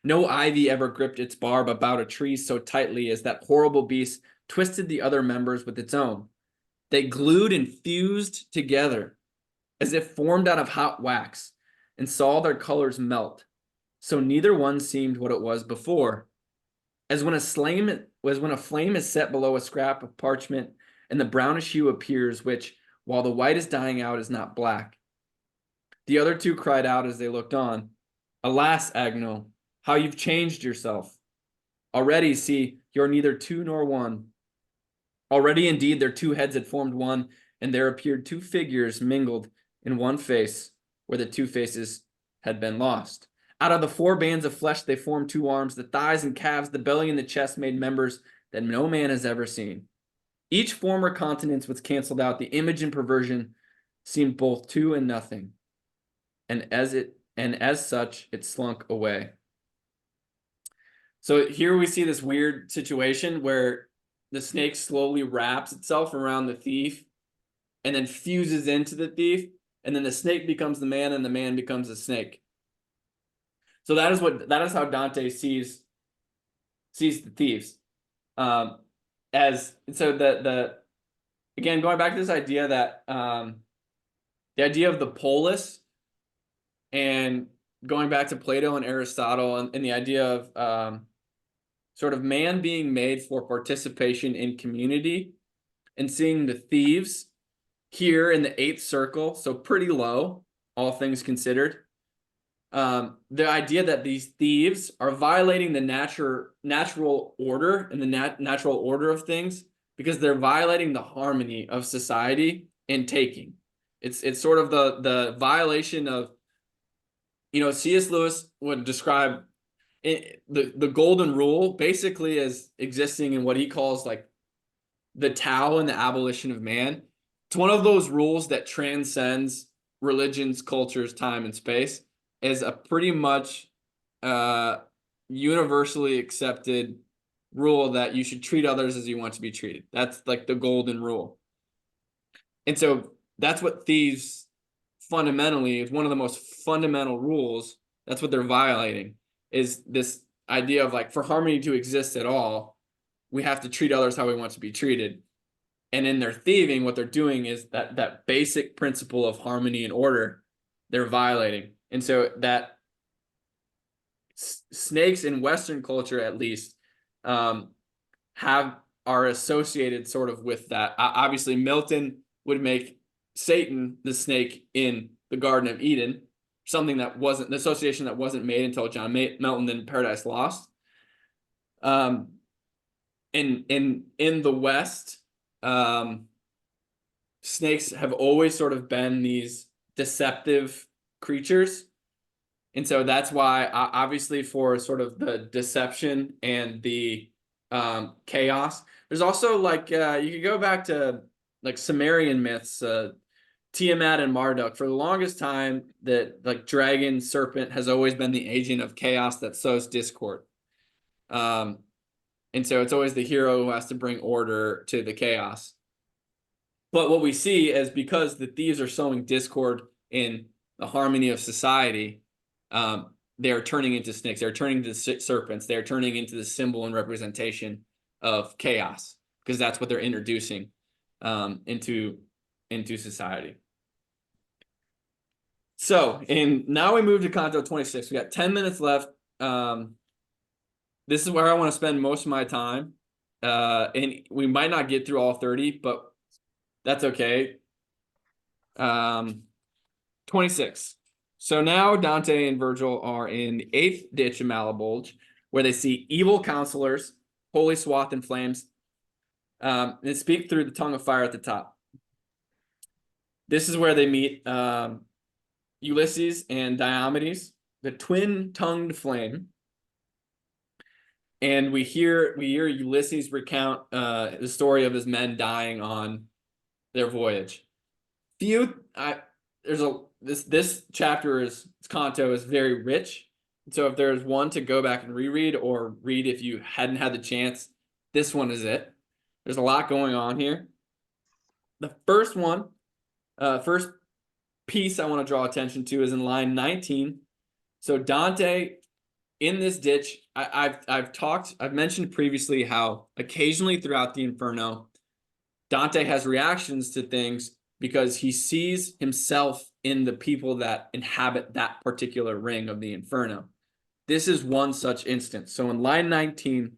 No ivy ever gripped its barb about a tree so tightly as that horrible beast twisted the other members with its own. They glued and fused together as if formed out of hot wax, and saw their colors melt, so neither one seemed what it was before. As when a flame is set below a scrap of parchment, and the brownish hue appears, which, while the white is dying out, is not black. The other two cried out as they looked on, Alas, Agno, how you've changed yourself. Already, see, you're neither two nor one. Already indeed their two heads had formed one, and there appeared two figures mingled in one face, where the two faces had been lost. Out of the four bands of flesh they formed two arms, the thighs and calves, the belly and the chest made members that no man has ever seen. Each former continence was canceled out. The image and perversion seemed both two and nothing. And as such, it slunk away. So here we see this weird situation where the snake slowly wraps itself around the thief and then fuses into the thief, and then the snake becomes the man and the man becomes the snake. So that is how Dante sees the thieves. Again, going back to this idea that the idea of the polis, and going back to Plato and Aristotle, and the idea of sort of man being made for participation in community, and seeing the thieves here in the eighth circle, so pretty low, all things considered. The idea that these thieves are violating the natural order and the natural order of things, because they're violating the harmony of society and taking. It's sort of the violation of, C.S. Lewis would describe the golden rule basically as existing in what he calls like the Tao and the abolition of man. It's one of those rules that transcends religions, cultures, time, and space, is a pretty much universally accepted rule that you should treat others as you want to be treated. That's like the golden rule. And so that's what thieves fundamentally is, one of the most fundamental rules. That's what they're violating, is this idea of like, for harmony to exist at all, we have to treat others how we want to be treated. And in their thieving, what they're doing is that basic principle of harmony and order, they're violating. And so that snakes in Western culture, at least, are associated sort of with that. Obviously, Milton would make Satan the snake in the Garden of Eden, something that wasn't, the association that wasn't made until John Milton in Paradise Lost. In the West, snakes have always sort of been these deceptive creatures. And so that's why, obviously, for sort of the deception and the chaos, there's also like, you could go back to like Sumerian myths, Tiamat and Marduk. For the longest time, that like dragon serpent has always been the agent of chaos that sows discord. And so it's always the hero who has to bring order to the chaos. But what we see is, because the thieves are sowing discord in the harmony of society, they're turning into snakes. They're turning into serpents. They're turning into the symbol and representation of chaos, because that's what they're introducing into society. So, and now we move to Canto 26. We got 10 minutes left. This is where I want to spend most of my time. And we might not get through all 30, but that's okay. 26. So now Dante and Virgil are in the 8th ditch of Malebolge, where they see evil counselors, holy swathed in flames, and speak through the tongue of fire at the top. This is where they meet Ulysses and Diomedes, the twin-tongued flame. And we hear Ulysses recount the story of his men dying on their voyage. This chapter Canto is very rich. So if there's one to go back and reread or read if you hadn't had the chance, this one is it. There's a lot going on here. The first piece I want to draw attention to is in line 19. So Dante, in this ditch, I've mentioned previously how occasionally throughout the Inferno, Dante has reactions to things because he sees himself in the people that inhabit that particular ring of the Inferno. This is one such instance. So in line 19,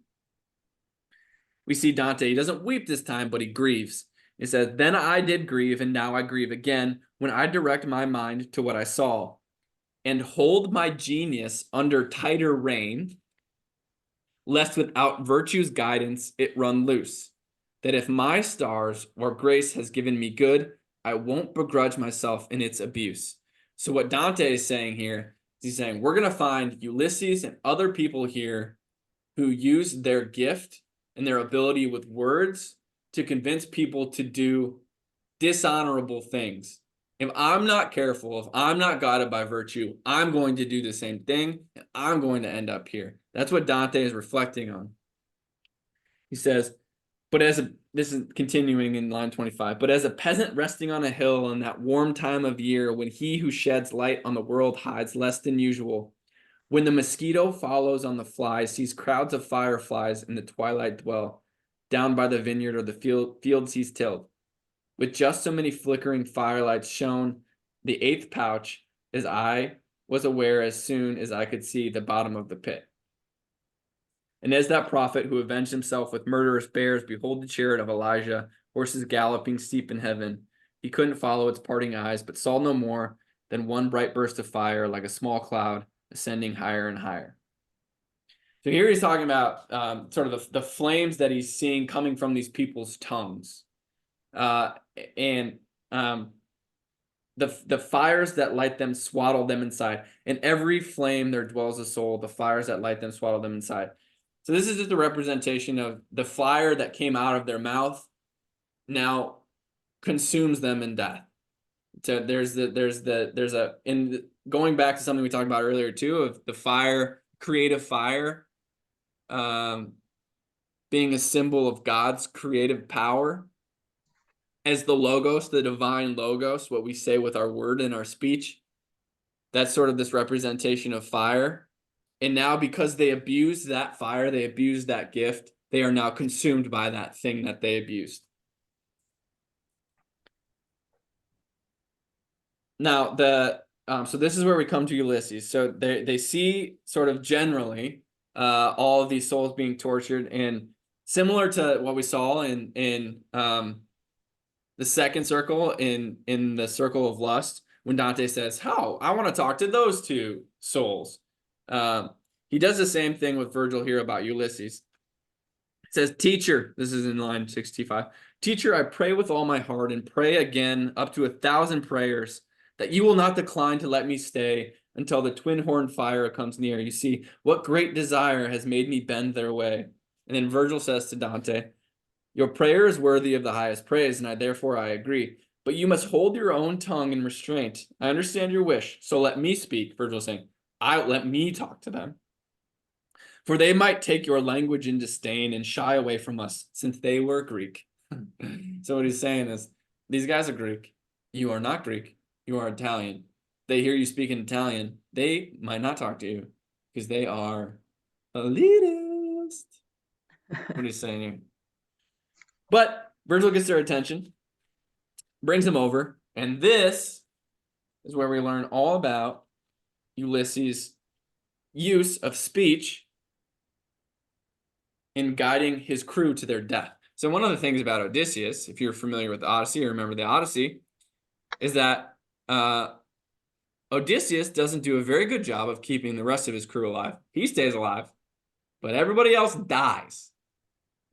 we see Dante. He doesn't weep this time, but he grieves. He says, "Then I did grieve, and now I grieve again, when I direct my mind to what I saw, and hold my genius under tighter rein, lest without virtue's guidance it run loose. that if my stars or grace has given me good, I won't begrudge myself in its abuse. So what Dante is saying here is he's saying, we're going to find Ulysses and other people here who use their gift and their ability with words to convince people to do dishonorable things. If I'm not careful, if I'm not guided by virtue, I'm going to do the same thing, and I'm going to end up here. That's what Dante is reflecting on. He says, this is continuing in line 25, but as a peasant resting on a hill in that warm time of year, when he who sheds light on the world hides less than usual, when the mosquito follows on the fly, sees crowds of fireflies in the twilight dwell, down by the vineyard or the fields he's tilled. With just so many flickering firelights shone the eighth pouch, as I was aware as soon as I could see the bottom of the pit. And as that prophet who avenged himself with murderous bears, behold the chariot of Elijah, horses galloping steep in heaven. He couldn't follow its parting eyes, but saw no more than one bright burst of fire, like a small cloud, ascending higher and higher. So here he's talking about sort of the flames that he's seeing coming from these people's tongues. The fires that light them swaddle them inside. In every flame there dwells a soul, the fires that light them swaddle them inside. So this is just a representation of the fire that came out of their mouth now consumes them in death. So going back to something we talked about earlier too, of the fire, creative fire, being a symbol of God's creative power. As the logos, the divine logos, what we say with our word and our speech, that's sort of this representation of fire. And now because they abused that fire, they abused that gift, they are now consumed by that thing that they abused. Now, so this is where we come to Ulysses. So they see sort of generally all of these souls being tortured, and similar to what we saw in the second circle in the circle of lust, when Dante says, "How? I want to talk to those two souls." He does the same thing with Virgil here about Ulysses. It says, "Teacher," this is in line 65, "Teacher, I pray with all my heart and pray again up to 1,000 prayers that you will not decline to let me stay until the twin-horned fire comes near. You see, what great desire has made me bend their way." And then Virgil says to Dante, "Your prayer is worthy of the highest praise, and therefore I agree. But you must hold your own tongue in restraint. I understand your wish, so let me speak." Virgil saying, let me talk to them. "For they might take your language in disdain and shy away from us, since they were Greek." So what he's saying is, these guys are Greek. You are not Greek. You are Italian. They hear you speak in Italian. They might not talk to you because they are elitist. What he's saying here. But Virgil gets their attention, brings them over, and this is where we learn all about Ulysses' use of speech in guiding his crew to their death. So one of the things about Odysseus, if you're familiar with the Odyssey or remember the Odyssey, is that Odysseus doesn't do a very good job of keeping the rest of his crew alive. He stays alive, but everybody else dies.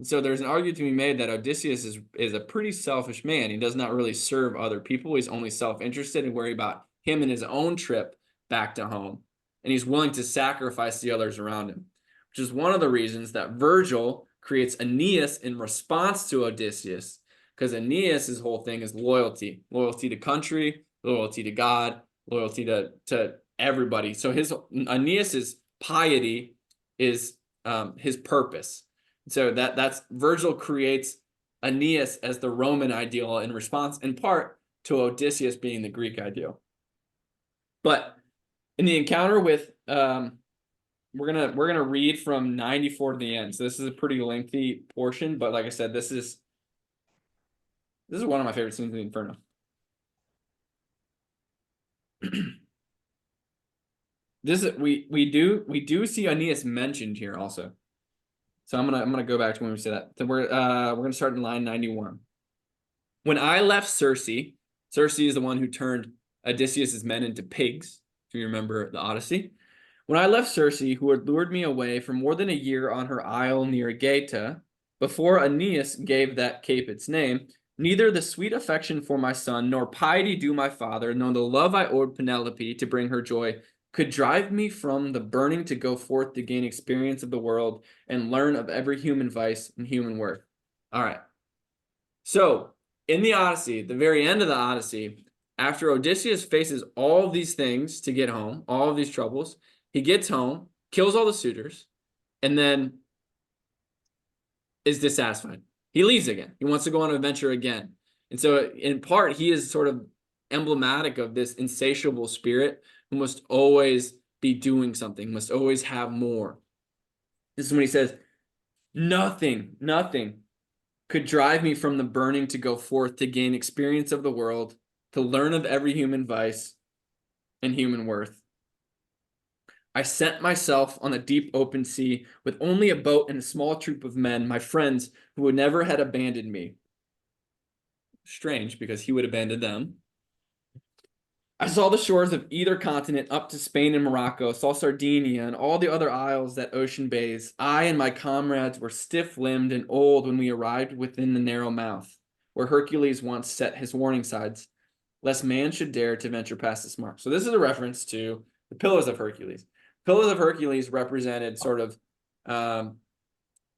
And so there's an argument to be made that Odysseus is a pretty selfish man. He does not really serve other people. He's only self-interested and worry about him and his own trip back to home. And he's willing to sacrifice the others around him, which is one of the reasons that Virgil creates Aeneas in response to Odysseus, because Aeneas' whole thing is loyalty. Loyalty to country, loyalty to God, loyalty to everybody. So Aeneas' piety is his purpose. So that's Virgil creates Aeneas as the Roman ideal in response, in part, to Odysseus being the Greek ideal. But in the encounter with, we're gonna read from 94 to the end. So this is a pretty lengthy portion, but like I said, this is one of my favorite scenes in the Inferno. We do see Aeneas mentioned here also. So I'm gonna go back to when we say that. So we're gonna start in line 91. "When I left Circe is the one who turned Odysseus's men into pigs, if you remember the Odyssey. "When I left Circe, who had lured me away for more than a year on her isle near Gaeta, before Aeneas gave that cape its name, neither the sweet affection for my son, nor piety due my father, nor the love I owed Penelope to bring her joy, could drive me from the burning to go forth to gain experience of the world and learn of every human vice and human worth. All right. So in the Odyssey, the very end of the Odyssey, after Odysseus faces all of these things to get home, all of these troubles, he gets home, kills all the suitors, and then is dissatisfied. He leaves again. He wants to go on an adventure again. And so in part, he is sort of emblematic of this insatiable spirit who must always be doing something, must always have more. This is when he says, nothing could drive me from the burning to go forth to gain experience of the world, to learn of every human vice and human worth. I sent myself on the deep open sea with only a boat and a small troop of men, my friends, who would never had abandoned me. Strange, because he would abandon them. I saw the shores of either continent up to Spain and Morocco, saw Sardinia and all the other isles that ocean bays. I and my comrades were stiff-limbed and old when we arrived within the narrow mouth, where Hercules once set his warning signs, lest man should dare to venture past this mark. So this is a reference to the Pillars of Hercules. Pillars of Hercules represented sort of,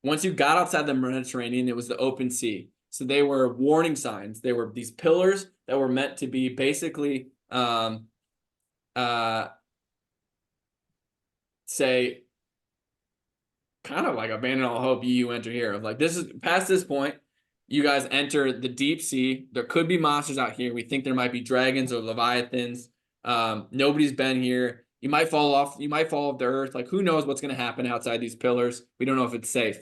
once you got outside the Mediterranean, it was the open sea. So they were warning signs. They were these pillars that were meant to be basically say kind of like abandon all hope, you enter here. Of like, this is past this point, you guys enter the deep sea. There could be monsters out here. We think there might be dragons or leviathans. Nobody's been here. You might fall off the earth. Like, who knows what's going to happen outside these pillars? We don't know if it's safe.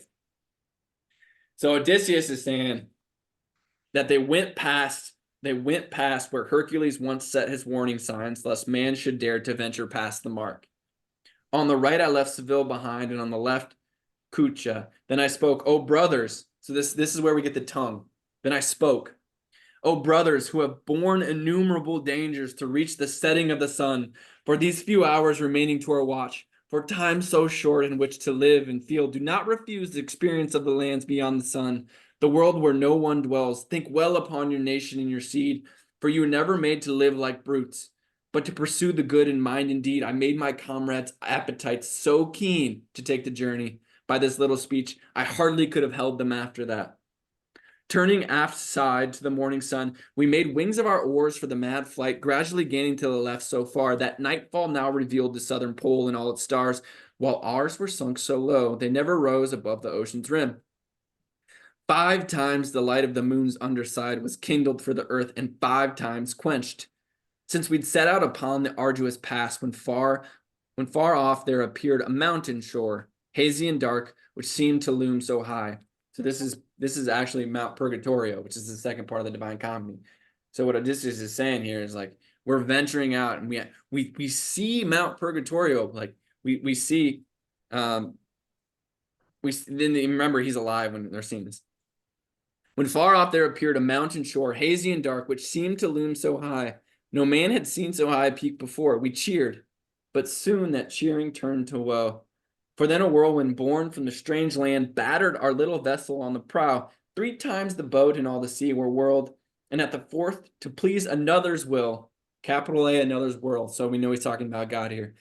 So Odysseus is saying that they went past where Hercules once set his warning signs, lest man should dare to venture past the mark. On the right, I left Seville behind, and on the left, Cucha. Then I spoke, "O brothers." So this is where we get the tongue. Then I spoke, "O brothers, who have borne innumerable dangers to reach the setting of the sun, for these few hours remaining to our watch, for time so short in which to live and feel, do not refuse the experience of the lands beyond the sun, the world where no one dwells. Think well upon your nation and your seed, for you were never made to live like brutes, but to pursue the good in mind and deed. I made my comrades' appetites so keen to take the journey. By this little speech, I hardly could have held them after that. Turning aft side to the morning sun, we made wings of our oars for the mad flight, gradually gaining to the left so far that nightfall now revealed the southern pole and all its stars, while ours were sunk so low they never rose above the ocean's rim. 5 times the light of the moon's underside was kindled for the earth, and 5 times quenched. Since we'd set out upon the arduous pass, when far off there appeared a mountain shore, hazy and dark, which seemed to loom so high. So this is actually Mount Purgatorio, which is the second part of the Divine Comedy. So what Odysseus is saying here is like, we're venturing out, and we see Mount Purgatorio, like we see then remember he's alive when they're seeing this. When far off there appeared a mountain shore, hazy and dark, which seemed to loom so high. No man had seen so high a peak before. We cheered, but soon that cheering turned to woe. For then a whirlwind born from the strange land battered our little vessel on the prow. 3 times the boat and all the sea were whirled, and at the 4th, to please another's will, capital A, another's world. So we know he's talking about God here.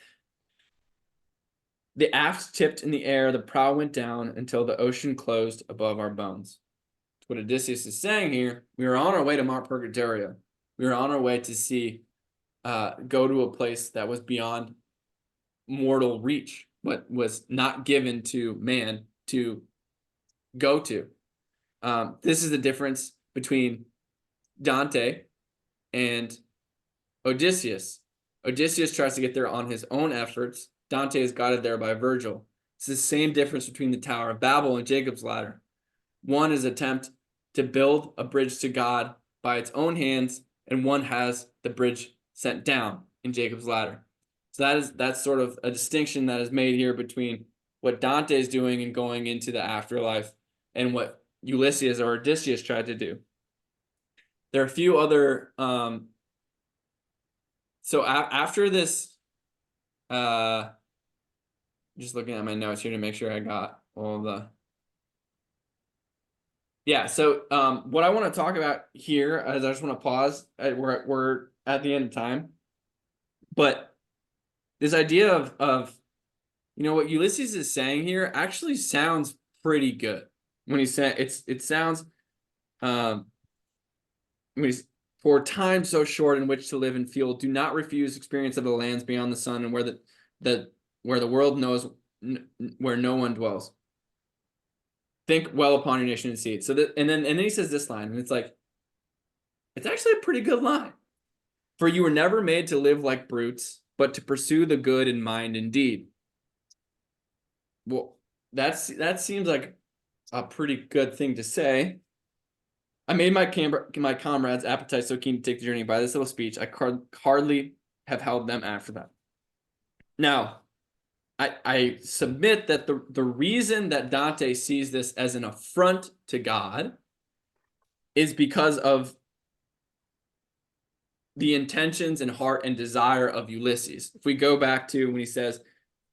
The aft tipped in the air, the prow went down until the ocean closed above our bones. What Odysseus is saying here, we were on our way to Mount Purgatorio. We were on our way to see, go to a place that was beyond mortal reach, but was not given to man to go to. This is the difference between Dante and Odysseus. Odysseus tries to get there on his own efforts. Dante is guided there by Virgil. It's the same difference between the Tower of Babel and Jacob's Ladder. One is an attempt to build a bridge to God by its own hands, and one has the bridge sent down in Jacob's Ladder. So that's sort of a distinction that is made here between what Dante is doing and going into the afterlife and what Ulysses or Odysseus tried to do. There are a few other so after this, just looking at my notes here to make sure I got all the Yeah, so what I want to talk about here, as I just want to pause, we're at the end of time, but this idea of what Ulysses is saying here actually sounds pretty good when he's saying it sounds when he's, for time so short in which to live and feel, do not refuse experience of the lands beyond the sun, and where the world knows where no one dwells. Think well upon your nation and see it. So that, and then he says this line, and it's like, it's actually a pretty good line. For you were never made to live like brutes, but to pursue the good in mind and deed. Well, that seems like a pretty good thing to say. I made my comrades' appetite so keen to take the journey by this little speech, I hardly have held them after that. Now, I submit that the reason that Dante sees this as an affront to God is because of the intentions and heart and desire of Ulysses. If we go back to when he says,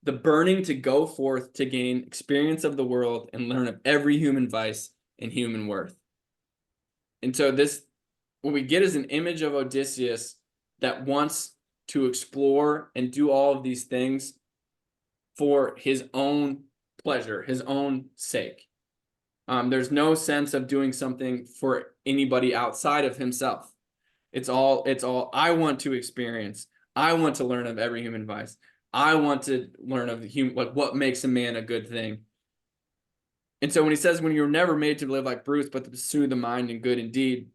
the burning to go forth to gain experience of the world and learn of every human vice and human worth. And so what we get is an image of Odysseus that wants to explore and do all of these things for his own pleasure, his own sake. There's no sense of doing something for anybody outside of himself. It's all I want to experience. I want to learn of every human vice. I want to learn of what makes a man a good thing. And so when he says, when you're never made to live like brutes, but to pursue the mind and good indeed,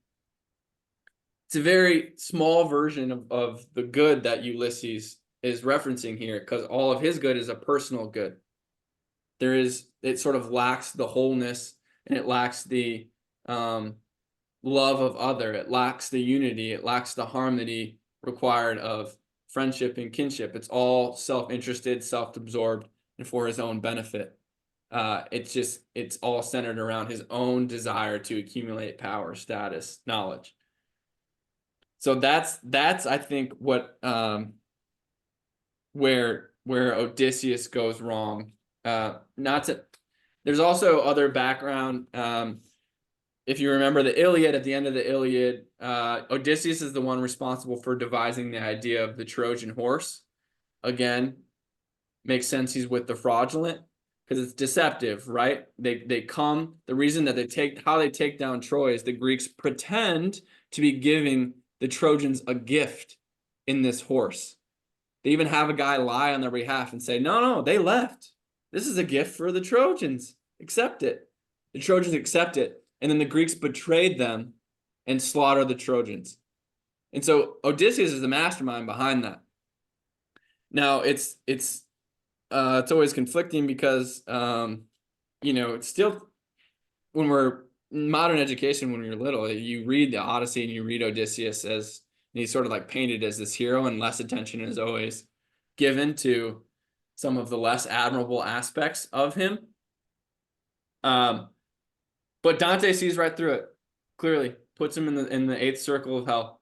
it's a very small version of the good that Ulysses is referencing here, because all of his good is a personal good. It sort of lacks the wholeness, and it lacks the love of other. It lacks the unity. It lacks the harmony required of friendship and kinship. It's all self-interested, self-absorbed, and for his own benefit. It's all centered around his own desire to accumulate power, status, knowledge. So that's I think what where Odysseus goes wrong. There's also other background. If you remember the Iliad, at the end of the Iliad, Odysseus is the one responsible for devising the idea of the Trojan horse. Again, makes sense he's with the fraudulent, because it's deceptive, right? They come, the reason that how they take down Troy is the Greeks pretend to be giving the Trojans a gift in this horse. They even have a guy lie on their behalf and say, no, they left. This is a gift for the Trojans. Accept it. The Trojans accept it. And then the Greeks betrayed them and slaughtered the Trojans. And so Odysseus is the mastermind behind that. Now it's always conflicting because it's still, when we're in modern education, when you're little, you read the Odyssey and you read Odysseus and he's sort of like painted as this hero, and less attention is always given to some of the less admirable aspects of him. But Dante sees right through it, clearly puts him in the eighth circle of hell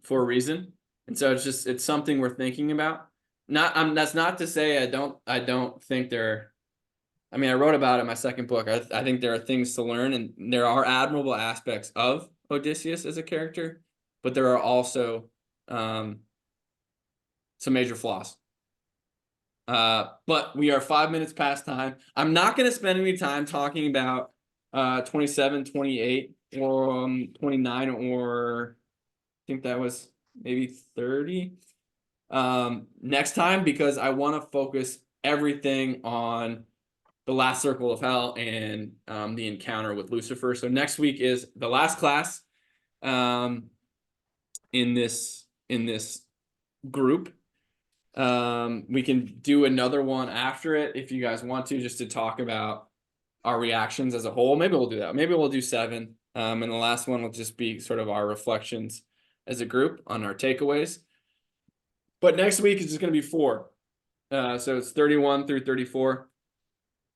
for a reason. And so it's something we're thinking about. That's not to say I don't think I wrote about it in my second book. I think there are things to learn, and there are admirable aspects of Odysseus as a character, but there are also some major flaws. But we are 5 minutes past time. I'm not going to spend any time talking about 27, 28, or 29, or I think that was maybe 30 next time, because I want to focus everything on the last circle of hell and the encounter with Lucifer. So next week is the last class in this group. We can do another one after it if you guys want to, just to talk about our reactions as a whole. Maybe we'll do that. Maybe we'll do 7. And the last one will just be sort of our reflections as a group on our takeaways. But next week is just going to be 4. So it's 31 through 34.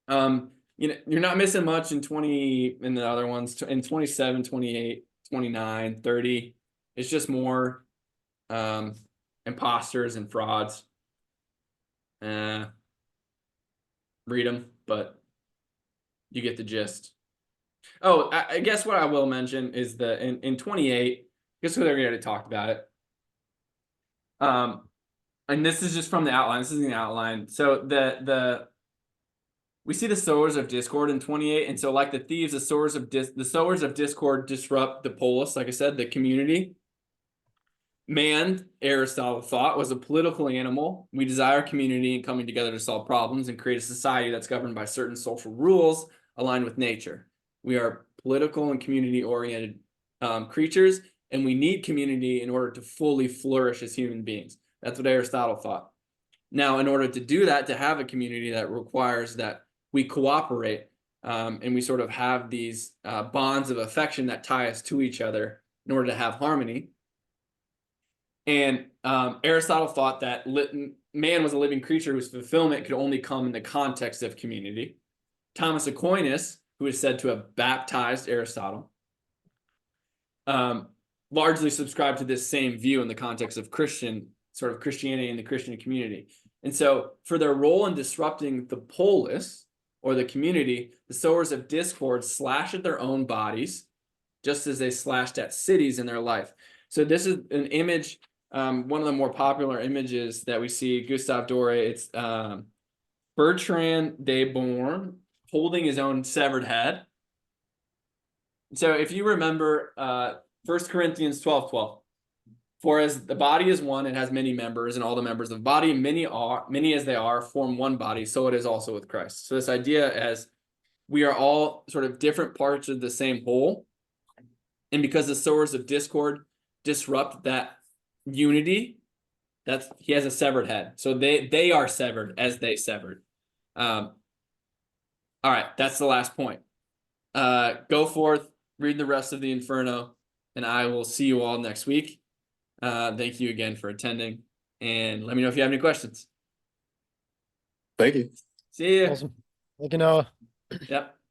You're not missing much in the other ones, in 27, 28, 29, 30. It's just more imposters and frauds. Read them, but you get the gist. Oh, I guess what I will mention is that in 28, guess we already talked about it. And this is just from the outline. This is the outline. So we see the sowers of discord in 28, and so like the thieves, the sowers of discord disrupt the polis. Like I said, the community. Man, Aristotle thought, was a political animal. We desire community and coming together to solve problems and create a society that's governed by certain social rules aligned with nature. We are political and community-oriented creatures, and we need community in order to fully flourish as human beings. That's what Aristotle thought. Now, in order to do that, to have a community, that requires that we cooperate, and we sort of have these bonds of affection that tie us to each other in order to have harmony. And Aristotle thought that man was a living creature whose fulfillment could only come in the context of community. Thomas Aquinas, who is said to have baptized Aristotle, largely subscribed to this same view in the context of Christianity and the Christian community. And so for their role in disrupting the polis, or the community, the sowers of discord slash at their own bodies, just as they slashed at cities in their life. So this is an image, one of the more popular images that we see, Gustave Doré. It's Bertrand de Born holding his own severed head. So if you remember 1 Corinthians 12:12, for as the body is one, it has many members, and all the members of the body, many as they are, form one body, so it is also with Christ. So this idea as we are all sort of different parts of the same whole, and because the sowers of discord disrupt that unity, he has a severed head. So they are severed as they severed. All right, that's the last point. Go forth, read the rest of the Inferno, and I will see you all next week. Thank you again for attending, and let me know if you have any questions. Thank you. See you. Awesome. Thank you, Noah. Yep.